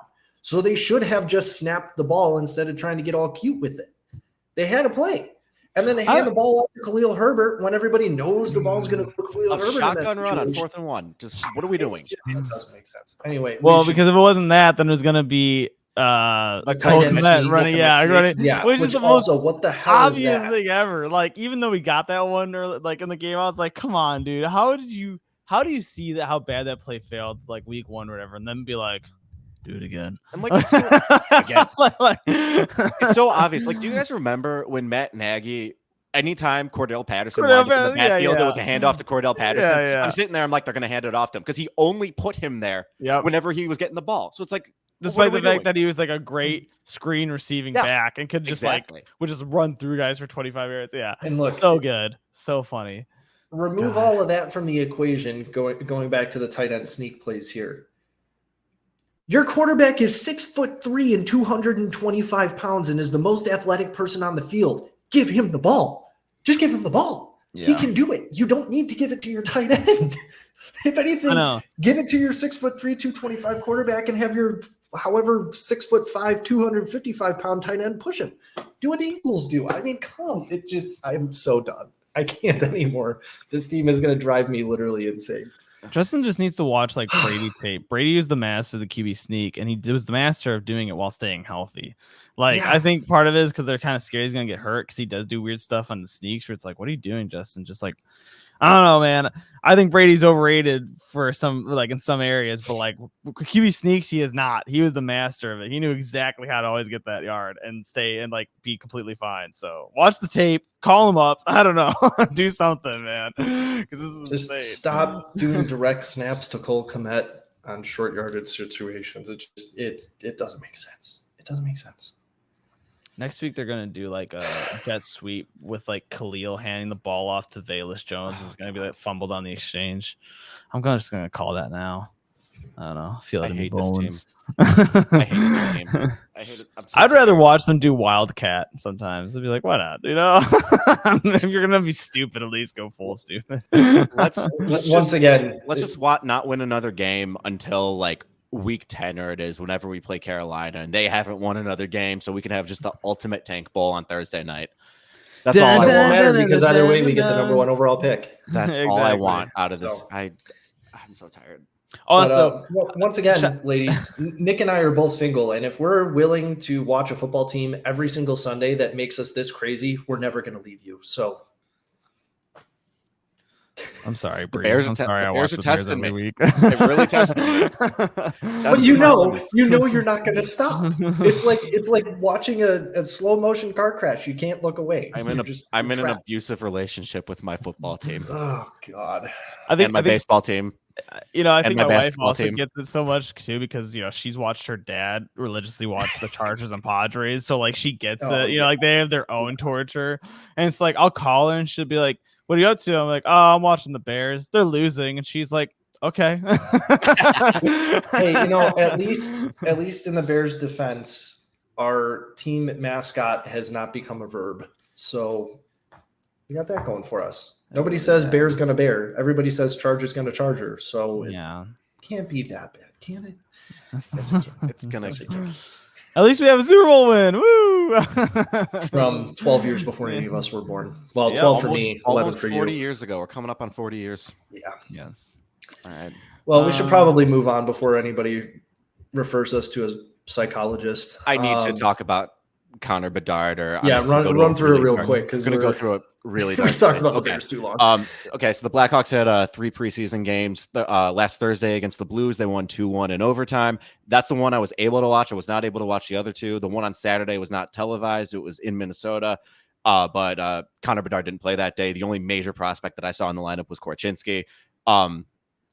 So they should have just snapped the ball instead of trying to get all cute with it. They had a play. And then they hand the ball off to Khalil Herbert when everybody knows the ball's going to go to Khalil Herbert. Shotgun run on 4th and 1. Just what are we doing? It doesn't make sense. Anyway. Well, because if it wasn't that, then it was going to be running. Yeah. Which is the most what the hell obvious thing ever. Like, even though we got that one or like in the game, I was like, come on, dude. How do you see that, how bad that play failed like week 1 or whatever, and then be like, do it again. And like, it's so obvious. Like, do you guys remember when Matt Nagy, anytime Cordell Patterson lined up in the backfield, there was a handoff to Cordell Patterson? I'm sitting there, I'm like, they're going to hand it off to him because he only put him there whenever he was getting the ball. So it's like, despite the fact that he was like a great screen receiving back and could just would just run through guys for 25 yards. Yeah. And look, so good. So funny. Remove all of that from the equation, going back to the tight end sneak plays here. Your quarterback is 6'3" and 225 pounds and is the most athletic person on the field. Give him the ball. Just give him the ball. Yeah. He can do it. You don't need to give it to your tight end. If anything, give it to your 6'3", 225 quarterback and have your however 6'5", 255 pound tight end push him. Do what the Eagles do. I mean, come on. I'm so done. I can't anymore. This team is going to drive me literally insane. Justin just needs to watch like Brady tape. Brady was the master of the QB sneak, and he was the master of doing it while staying healthy. Like, I think part of it is because they're kind of scared he's gonna get hurt because he does do weird stuff on the sneaks where it's like, what are you doing, Justin? Just like, I don't know, man. I think Brady's overrated for some, like in some areas, but like QB sneaks, he is not. He was the master of it. He knew exactly how to always get that yard and stay and like be completely fine. So watch the tape, call him up. I don't know, do something, man, because this is just insane. Stop doing direct snaps to Cole Kmet on short yardage situations. It doesn't make sense. It doesn't make sense. Next week, they're going to do like a jet sweep with like Khalil handing the ball off to Velus Jones. It's going to be like fumbled on the exchange. I'm just going to call that now. I don't know. I feel like I hate this team. I hate this team. I hate it. I'd rather watch them do Wildcat sometimes. I'd be like, why not? You know, if you're going to be stupid, at least go full stupid. Let's just not win another game until like week 10 or it is whenever we play Carolina and they haven't won another game, so we can have just the ultimate tank bowl on Thursday night. That's all I want. Matter because either way we get the number 1 overall pick. That's all I want out of this. I'm so tired. Also, once again, ladies, Nick and I are both single, and if we're willing to watch a football team every single Sunday that makes us this crazy, we're never going to leave you. So I'm sorry, Bree. Bears I'm sorry. I watch the Bears every week. They really tested me. But you know you're not going to stop. It's like watching a slow motion car crash. You can't look away. I'm in an abusive relationship with my football team. Oh God. I think baseball team. You know, I think my wife also gets it so much too because she's watched her dad religiously watch the Chargers and Padres, so like she gets it. You know, like they have their own torture, and it's like I'll call her and she'll be like, "What are you up to?" I'm like, "Oh, I'm watching the Bears. They're losing," and she's like, "Okay." Hey, at least in the Bears' defense, our team mascot has not become a verb, so we got that going for us. Nobody says Bear's gonna bear. Everybody says Charger's gonna Charger. So it can't be that bad, can it? It's gonna. At least we have a Super Bowl win. Woo! From 12 years before any of us were born. Well, 12 for me, 11 for you. 40 years ago. We're coming up on 40 years. Yeah. Yes. All right. Well, we should probably move on before anybody refers us to a psychologist. I need to talk about Connor Bedard run through it real quick because we're going to go through it really we talked about the Bears too long. Okay, so the Blackhawks had 3 preseason games. Last Thursday against the Blues, they won 2-1 in overtime. That's the one I was able to watch. I was not able to watch the other 2. The one on Saturday was not televised. It was in Minnesota. But Connor Bedard didn't play that day. The only major prospect that I saw in the lineup was Korchinski.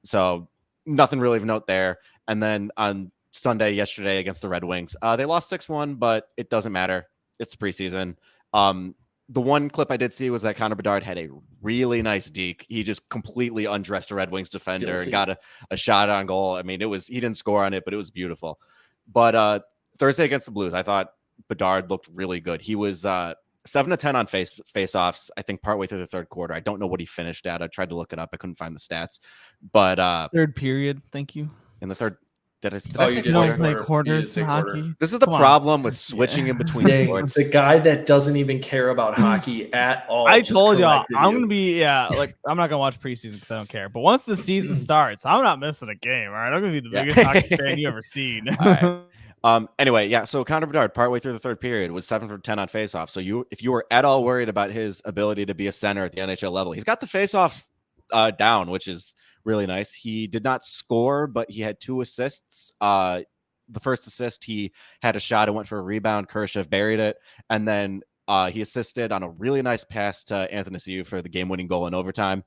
So nothing really of note there. And then on Sunday, yesterday against the Red Wings, they lost 6-1, but it doesn't matter. It's preseason. The one clip I did see was that Connor Bedard had a really nice deke. He just completely undressed a Red Wings defender and got a shot on goal. I mean, he didn't score on it, but it was beautiful. But Thursday against the Blues, I thought Bedard looked really good. He was 7-10 on face-offs, I think, partway through the third quarter. I don't know what he finished at. I tried to look it up. I couldn't find the stats. But third period, thank you. In the third. Did I you don't play quarters in hockey? This is the problem with switching in between sports. The guy that doesn't even care about hockey at all. I told y'all I'm gonna be I'm not gonna watch preseason because I don't care. But once the season starts, I'm not missing a game. All right, I'm gonna be the biggest hockey fan you ever seen. All right. Anyway, so Connor Bedard, partway through the third period, was 7 for 10 on faceoff. So if you were at all worried about his ability to be a center at the NHL level, he's got the faceoff down, which is really nice. He did not score, but he had 2 assists. The first assist, he had a shot and went for a rebound. Kershev buried it. And then he assisted on a really nice pass to Anthony Siu for the game-winning goal in overtime.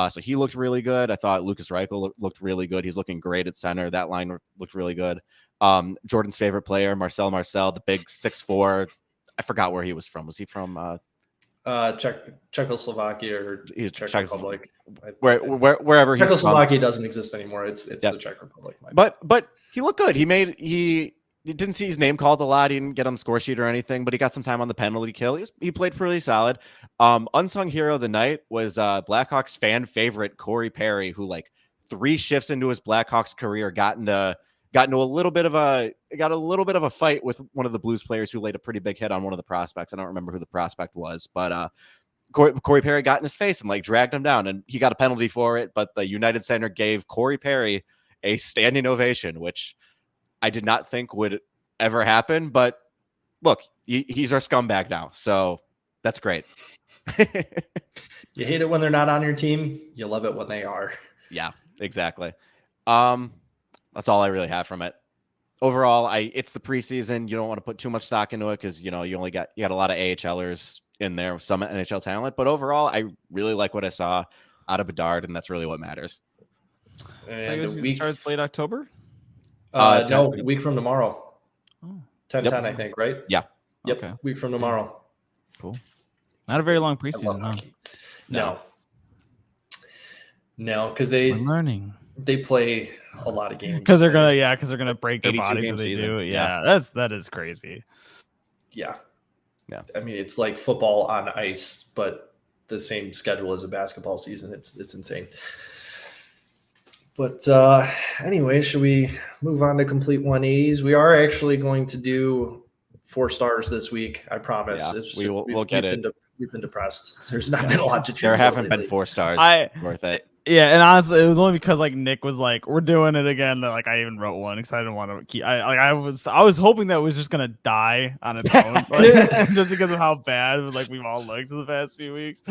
So he looked really good. I thought Lucas Reichel looked really good. He's looking great at center. That line looked really good. Jordan's favorite player, Marcel, the big 6'4". I forgot where he was from. Was he from Czechoslovakia or He's Czech Czech- Republic. wherever he's from. Czechoslovakia doesn't exist anymore. It's Yep. the Czech Republic. But he looked good. He didn't see his name called a lot. He didn't get on the score sheet or anything, but he got some time on the penalty kill. He played pretty solid. Unsung hero of the night was Blackhawks fan favorite Corey Perry, who like 3 shifts into his Blackhawks career got into a little bit of a fight with one of the Blues players who laid a pretty big hit on one of the prospects. I don't remember who the prospect was, but Corey Perry got in his face and like dragged him down, and he got a penalty for it. But the United Center gave Corey Perry a standing ovation, which I did not think would ever happen. But look, he's our scumbag now, so that's great. You hate it when they're not on your team. You love it when they are. Yeah, exactly. That's all I really have from it. Overall, it's the preseason. You don't want to put too much stock into it because you got a lot of AHLers in there with some NHL talent. But overall, I really like what I saw out of Bedard, and that's really what matters. And the week starts late October. No, a week from tomorrow. Oh. 10-10, I think, right? Yeah. Yep. Okay. Week from tomorrow. Cool. Not a very long preseason, huh? No, because I'm learning. they play a lot of games. Because they're gonna break their 82 bodies game if they season. do. Yeah, that is crazy. Yeah. Yeah. I mean, it's like football on ice, but the same schedule as a basketball season. It's insane. But anyway, should we move on to complete 180s? We are actually going to do 4 stars this week. I promise. Yeah, we'll get it. We've been depressed. There's not been a lot to choose. There haven't been lately. 4 stars worth it. Yeah, and honestly, it was only because like Nick was like, "We're doing it again." That like I even wrote one because I didn't want to keep. I was hoping that it was just gonna die on its own, like, just because of how bad like we've all looked the past few weeks.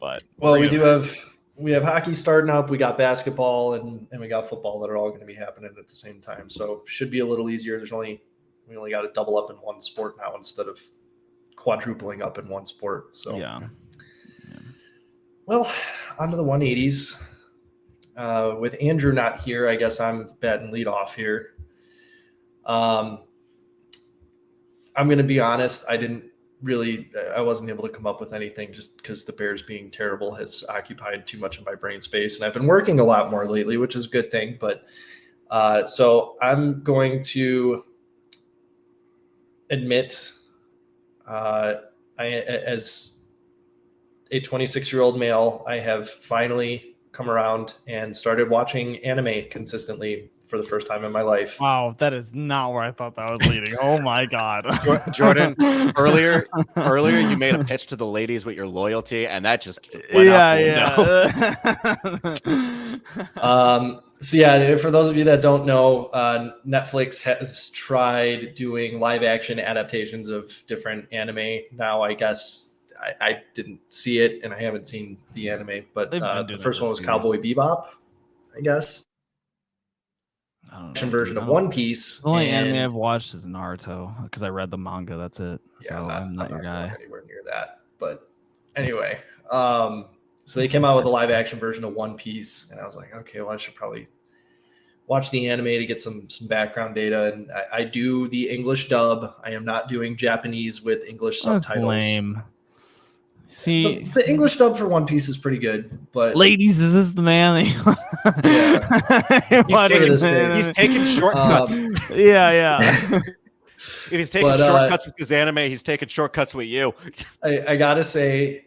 But we have hockey starting up. We got basketball and we got football that are all going to be happening at the same time. So should be a little easier. We only got to double up in one sport now instead of quadrupling up in one sport. So yeah. Well, on to the 180s. With Andrew not here, I guess I'm batting lead off here. I'm going to be honest. I wasn't able to come up with anything just because the Bears being terrible has occupied too much of my brain space. And I've been working a lot more lately, which is a good thing. But so I'm going to admit as a 26-year-old male, I have finally come around and started watching anime consistently for the first time in my life. Wow, that is not where I thought that was leading. Oh my god, Jordan! Earlier, you made a pitch to the ladies with your loyalty, and that just went out the window. So yeah, for those of you that don't know, Netflix has tried doing live action adaptations of different anime. Now, I guess I didn't see it, and I haven't seen the anime, but the first one was Cowboy Bebop, I guess. Version of One Piece. The only anime I've watched is Naruto because I read the manga. That's it. Yeah, so I'm not your guy. Anywhere near that. But anyway, so they came out with a live action version of One Piece, and I was like, okay, well, I should probably watch the anime to get some background data. And I do the English dub. I am not doing Japanese with English subtitles. That's lame. See, the English dub for One Piece is pretty good, but ladies, is this the man? He's taking shortcuts. Yeah. If he's taking shortcuts with his anime, he's taking shortcuts with you. I gotta say,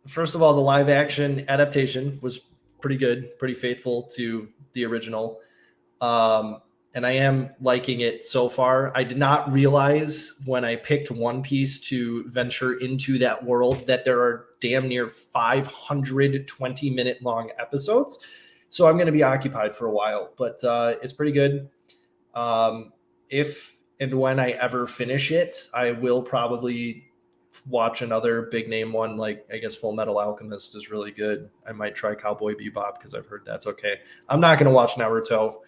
first of all, the live action adaptation was pretty good, pretty faithful to the original. And I am liking it so far. I did not realize when I picked One Piece to venture into that world that there are damn near 520-minute long episodes. So I'm going to be occupied for a while, but it's pretty good. If and when I ever finish it, I will probably watch another big name one. Like, I guess Full Metal Alchemist is really good. I might try Cowboy Bebop because I've heard that's okay. I'm not going to watch Naruto.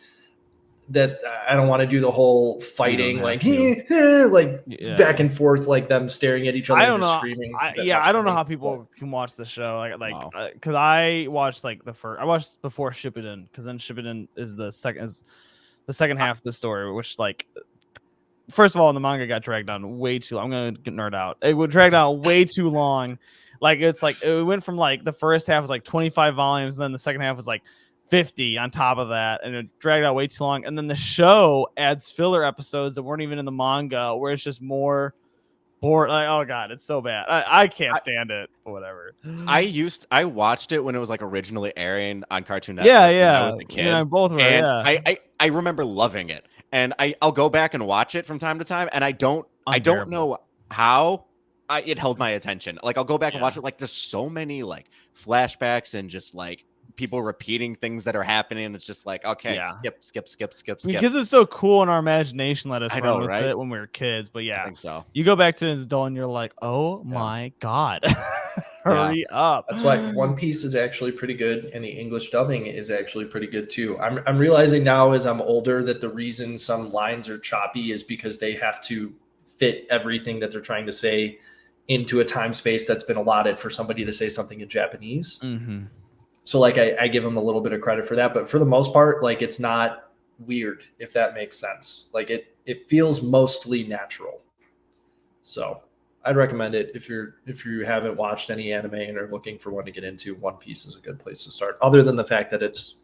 That I don't want to do the whole fighting back and forth, like them staring at each other. I don't know. Screaming. I don't know how people can watch the show. Because I watched I watched before Shippuden, because then Shippuden is the second half of the story, which first of all, the manga got dragged on way too long. I'm gonna get nerd out. It would drag out way too long. Like it's like it went from like the first half was like 25 volumes, and then the second half was like 50 on top of that, and it dragged out way too long. And then the show adds filler episodes that weren't even in the manga, where it's just more bored. Like, oh god, it's so bad. I can't stand it. But whatever. I watched it when it was like originally airing on Cartoon Network. Yeah, when I was a kid. Yeah, both were. And Yeah, I remember loving it, and I'll go back and watch it from time to time, and I don't know how it held my attention. Like I'll go back and watch it. Like there's so many like flashbacks and just like people repeating things that are happening. It's just like, okay, skip. Because it's so cool in our imagination. Let us I run know, with right? it when we were kids. But yeah, I think so. You go back to it as an adult and you're like, oh my god, hurry up. That's why One Piece is actually pretty good, and the English dubbing is actually pretty good too. I'm realizing now as I'm older that the reason some lines are choppy is because they have to fit everything that they're trying to say into a time space that's been allotted for somebody to say something in Japanese. Mm-hmm. So like I give them a little bit of credit for that, but for the most part, like it's not weird, if that makes sense. Like it feels mostly natural. So I'd recommend it if you haven't watched any anime and are looking for one to get into. One Piece is a good place to start, other than the fact that it's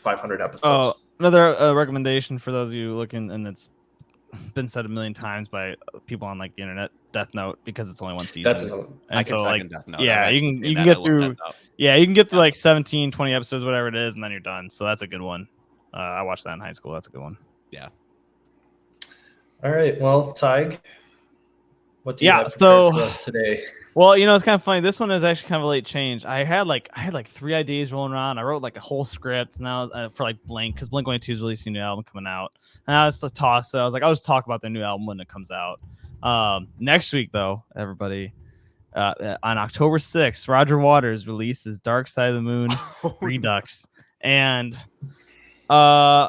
500 episodes. Oh, another recommendation for those of you looking, and it's been said a million times by people on like the internet, Death Note, because it's only one season. That's another. I can second Death Note. Yeah, you can get through. Yeah, you can get through like 17, 20 episodes, whatever it is, and then you're done. So that's a good one. I watched that in high school. That's a good one. Yeah. All right. Well, Tig, what do you have for us today? Well, it's kind of funny. This one is actually kind of a late change. I had like 3 ideas rolling around. I wrote like a whole script, and I was for like Blink, because Blink-182 is releasing a new album coming out, and I was just tossed. So I was like, I'll just talk about their new album when it comes out. Next week, though, everybody, on October 6th, Roger Waters releases Dark Side of the Moon Redux, and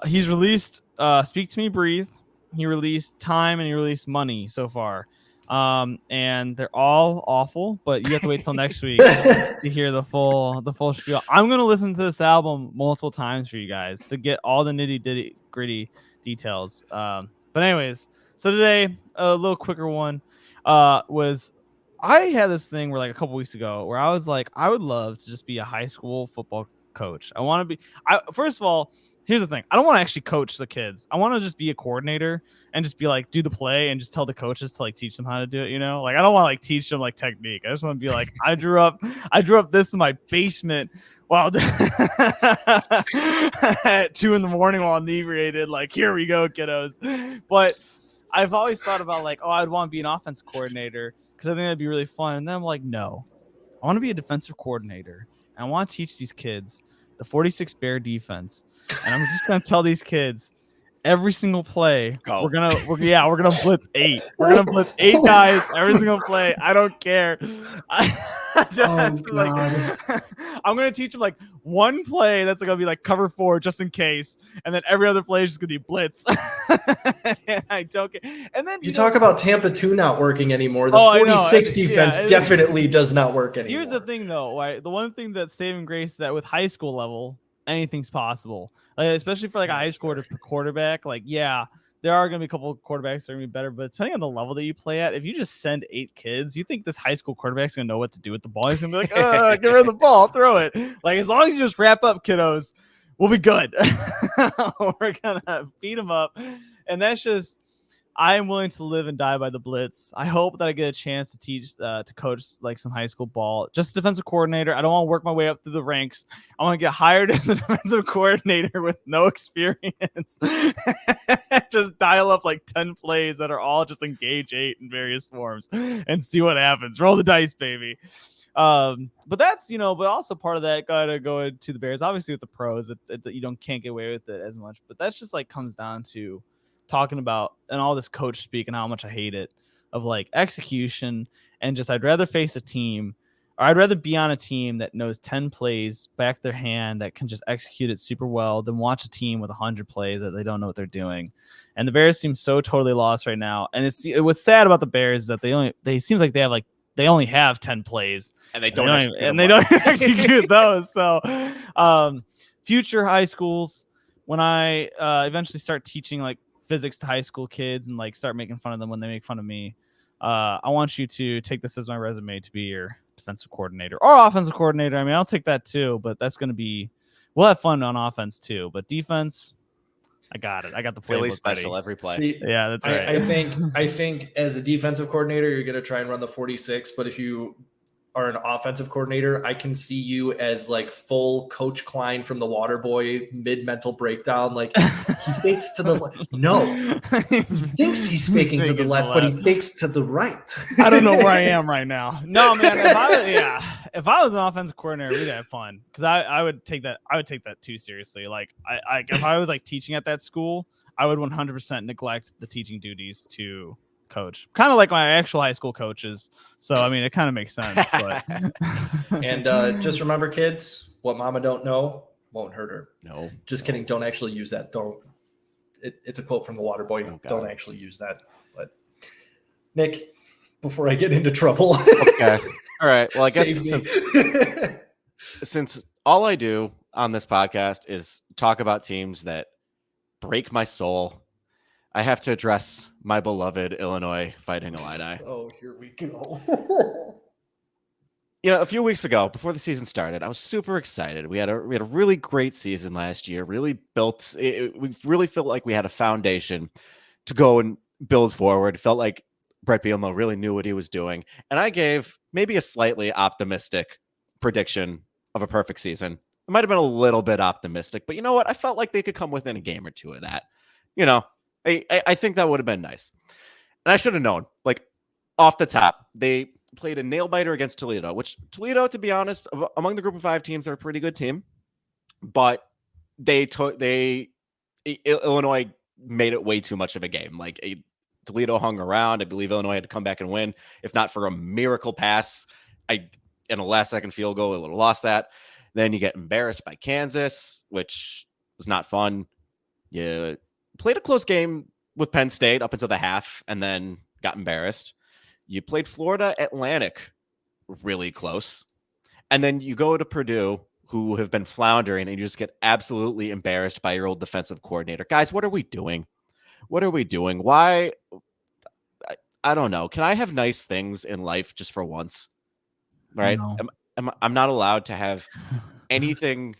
he's released Speak to Me, Breathe. He released Time, and he released Money so far. And they're all awful, but you have to wait till next week to hear the full spiel. I'm gonna listen to this album multiple times for you guys to get all the nitty gritty details. But anyways, so today a little quicker one was I had this thing where like a couple weeks ago where I was like, I would love to just be a high school football coach. First of all, here's the thing. I don't want to actually coach the kids. I want to just be a coordinator and just be like, do the play and just tell the coaches to like teach them how to do it. Like, I don't want to like teach them like technique. I just want to be like, I drew up this in my basement while at 2 a.m. while inebriated. Like, here we go, kiddos. But I've always thought about like, I'd want to be an offense coordinator because I think that'd be really fun. And then I'm like, no, I want to be a defensive coordinator. And I want to teach these kids the 46 Bear defense. And I'm just gonna tell these kids every single play. We're gonna blitz 8. We're gonna blitz 8 guys every single play. I don't care. I'm gonna teach them like one play that's gonna be like cover 4 just in case, and then every other play is just gonna be blitz. And I don't care. And then you talk about Tampa 2 not working anymore. The 46 defense definitely does not work anymore. Here's the thing, though. Right? The one thing that's saving grace is that with high school level, anything's possible. Like, especially for like a high school quarterback. Like, yeah, there are going to be a couple of quarterbacks that are going to be better, but depending on the level that you play at, if you just send 8 kids, you think this high school quarterback's going to know what to do with the ball? He's going to be like, get rid of the ball, throw it. Like, as long as you just wrap up, kiddos, we'll be good. We're going to beat them up. And that's just, I am willing to live and die by the blitz. I hope that I get a chance to teach, to coach like some high school ball. Just a defensive coordinator. I don't want to work my way up through the ranks. I want to get hired as a defensive coordinator with no experience. Just dial up like 10 plays that are all just engage 8 in various forms and see what happens. Roll the dice, baby. But that's, but also part of that gotta go into the Bears. Obviously with the pros, you can't get away with it as much. But that's just like comes down to talking about and all this coach speak and how much I hate it, of like execution, and just I'd rather face a team, or I'd rather be on a team that knows 10 plays back their hand that can just execute it super well than watch a team with 100 plays that they don't know what they're doing. And the Bears seem so totally lost right now. And it was sad about the Bears is that they seems like they only have 10 plays and they don't execute those. So future high schools, when I eventually start teaching like physics to high school kids and like start making fun of them when they make fun of me, I want you to take this as my resume to be your defensive coordinator or offensive coordinator. I mean, I'll take that too, but that's going to be, we'll have fun on offense too, but defense, I got it. I got the Philly playbook special ready. every play. See, Yeah, that's right. I think as a defensive coordinator, you're going to try and run the 46, but if you are an offensive coordinator, I can see you as like full Coach Klein from the Waterboy mid mental breakdown. Like he fakes to the left. No, he thinks he's faking to the left, but he fakes to the right. I don't know where I am right now. No, man. If I was an offensive coordinator, we'd have fun because I would take that. I would take that too seriously. Like if I was like teaching at that school, I would 100% neglect the teaching duties to coach, kind of like my actual high school coaches. So I mean, it kind of makes sense. But and just remember, kids, what mama don't know won't hurt her. No, just kidding. Don't actually use that. Don't. It's a quote from the Waterboy. Oh, don't actually use that. But Nick, before I get into trouble. Okay. All right. Well, I guess since all I do on this podcast is talk about teams that break my soul, I have to address my beloved Illinois Fighting Illini. Oh, here we go. A few weeks ago, before the season started, I was super excited. We had a really great season last year. Really built. We really felt like we had a foundation to go and build forward. Felt like Brett Bielema really knew what he was doing, and I gave maybe a slightly optimistic prediction of a perfect season. It might have been a little bit optimistic, but you know what? I felt like they could come within a game or two of that. I think that would have been nice. And I should have known, like off the top, they played a nail biter against Toledo, which Toledo, to be honest, among the group of 5 teams, are a pretty good team. But Illinois made it way too much of a game. Like Toledo hung around. I believe Illinois had to come back and win. If not for a miracle pass, in a last-second field goal, they would have lost that. Then you get embarrassed by Kansas, which was not fun. You played a close game with Penn State up until the half and then got embarrassed. You played Florida Atlantic really close. And then you go to Purdue, who have been floundering, and you just get absolutely embarrassed by your old defensive coordinator. Guys, what are we doing? What are we doing? Why? I don't know. Can I have nice things in life just for once? Right? No. I'm not allowed to have anything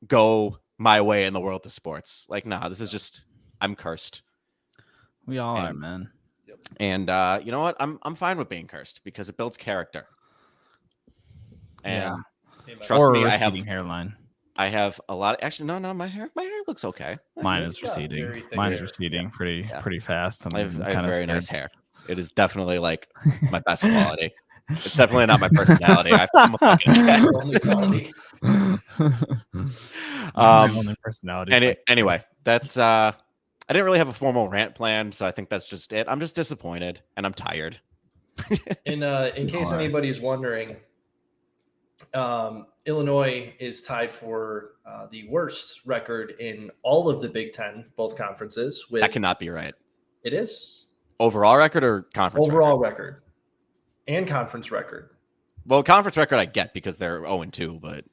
go my way in the world of sports. Like, nah, this is just, I'm cursed. We all are, man. And you know what? I'm fine with being cursed because it builds character. And trust me, I have hairline. I have a lot. Actually, no, my hair looks okay. Mine is receding. Mine is receding pretty fast. I have very nice hair. It is definitely like my best quality. It's definitely not my personality. I'm a fucking only quality. Only personality. And anyway, that's I didn't really have a formal rant planned, so I think that's just it. I'm just disappointed and I'm tired. In case anybody's wondering, Illinois is tied for the worst record in all of the Big Ten, both conferences. That cannot be right. It is. Overall record or conference overall record and conference record. Well, conference record I get because they're 0-2, but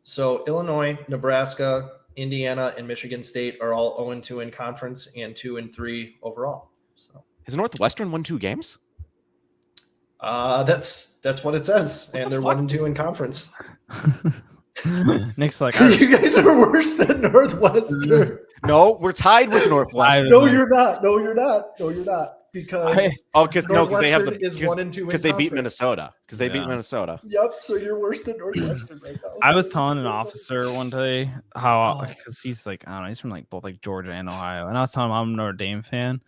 so Illinois, Nebraska, Indiana, and Michigan State are all 0-2 in conference and 2-3 overall. So has Northwestern won 2 games? That's what it says, and they're 1-2 in conference. Nick's like, you guys are worse than Northwestern. No, we're tied with Northwestern. No, you're not. Because because they have is 1-2 because they beat Minnesota. Because they beat Minnesota. Yep. So you're worse than Northwestern right now. I was telling an officer one day how because he's like, I don't know, he's from like both like Georgia and Ohio, and I was telling him I'm a Notre Dame fan.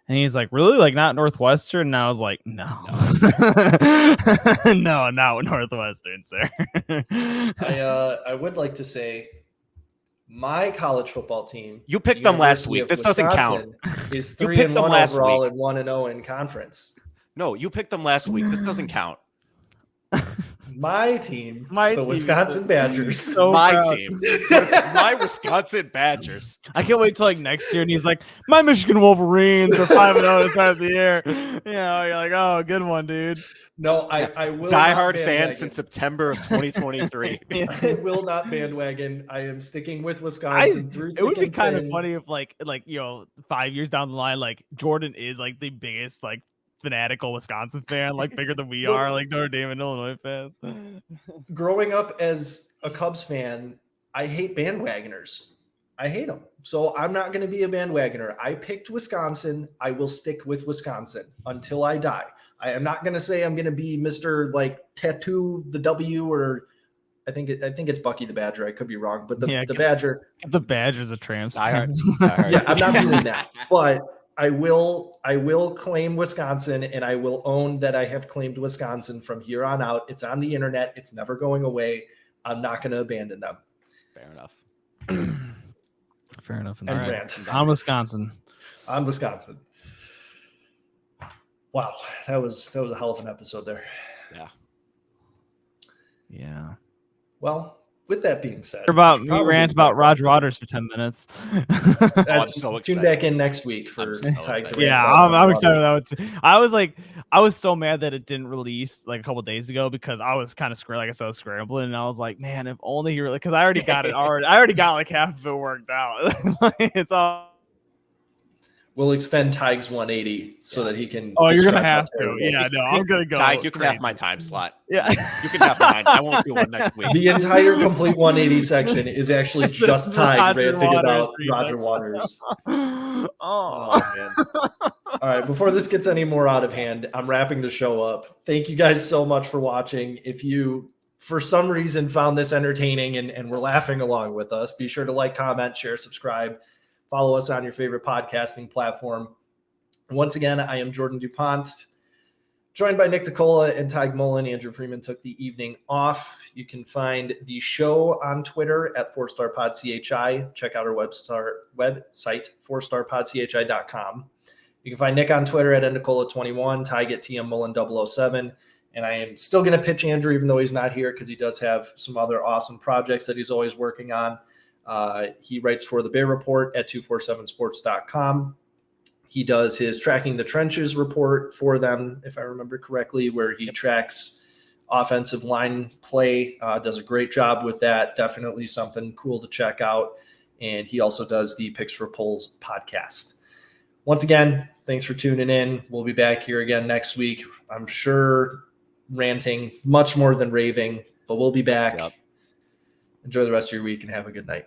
And he's like, really? Like, not Northwestern? And I was like, no. No, not Northwestern, sir. I would like to say my college football team. You picked them last week. This doesn't count. Is 3-1 overall and 1-0 in conference. No, you picked them last week. This doesn't count. My team, the Wisconsin Badgers. So my team, my Wisconsin Badgers. I can't wait till like next year, and he's like, "My Michigan Wolverines are 5-0 to start the year." You know, you're like, "Oh, good one, dude." No, I will. Diehard fan since September of 2023. I will not bandwagon. I am sticking with Wisconsin through. It would be kind of funny if, like 5 years down the line, like Jordan is like the biggest like fanatical Wisconsin fan, like bigger than we Look, are, like Notre Dame and Illinois fans. growing up as a Cubs fan, I hate bandwagoners. I hate them. So I'm not going to be a bandwagoner. I picked Wisconsin. I will stick with Wisconsin until I die. I am not going to say I'm going to be Mr. like tattoo the W, or I think it's Bucky the Badger. I could be wrong, but the Badger. The Badger's a tramp stamp. Yeah, I'm not doing that. But I will claim Wisconsin, and I will own that I have claimed Wisconsin from here on out. It's on the internet. It's never going away. I'm not going to abandon them. Fair enough. Fair enough. And rant. On Wisconsin. On Wisconsin. Wow, that was a hell of an episode there. Yeah. Well, with that being said, rant about Roger Waters for 10 minutes. I'm so excited. Tune back in next week for Yeah, I'm excited about that one too. I was so mad that it didn't release like a couple days ago because I was kind of scrambling, and I was like, man, if only he really, because I already got it. I already got like half of it worked out. It's all. We'll extend Tig's 180 so that he can. Oh, you're gonna have to. Yeah, no, I'm gonna go. Tig, you can have my time slot. Yeah, you can have mine. I won't do one next week. The entire complete 180 section is actually just Tig ranting about Roger Waters. Oh man! All right, before this gets any more out of hand, I'm wrapping the show up. Thank you guys so much for watching. If you, for some reason, found this entertaining and were laughing along with us, be sure to like, comment, share, subscribe. Follow us on your favorite podcasting platform. Once again, I am Jordan DuPont, joined by Nick DeCola and Tig Mullen. Andrew Freeman took the evening off. You can find the show on Twitter at 4starpodchi. Check out our website, 4starpodchi.com. You can find Nick on Twitter at NDeCola21, Tig at TM Mullen 007. And I am still going to pitch Andrew, even though he's not here, because he does have some other awesome projects that he's always working on. He writes for the Bear Report at 247sports.com. He does his Tracking the Trenches report for them, if I remember correctly, where he tracks offensive line play, does a great job with that. Definitely something cool to check out. And he also does the Picks for Polls podcast. Once again, thanks for tuning in. We'll be back here again next week. I'm sure ranting much more than raving, but we'll be back. Yep. Enjoy the rest of your week and have a good night.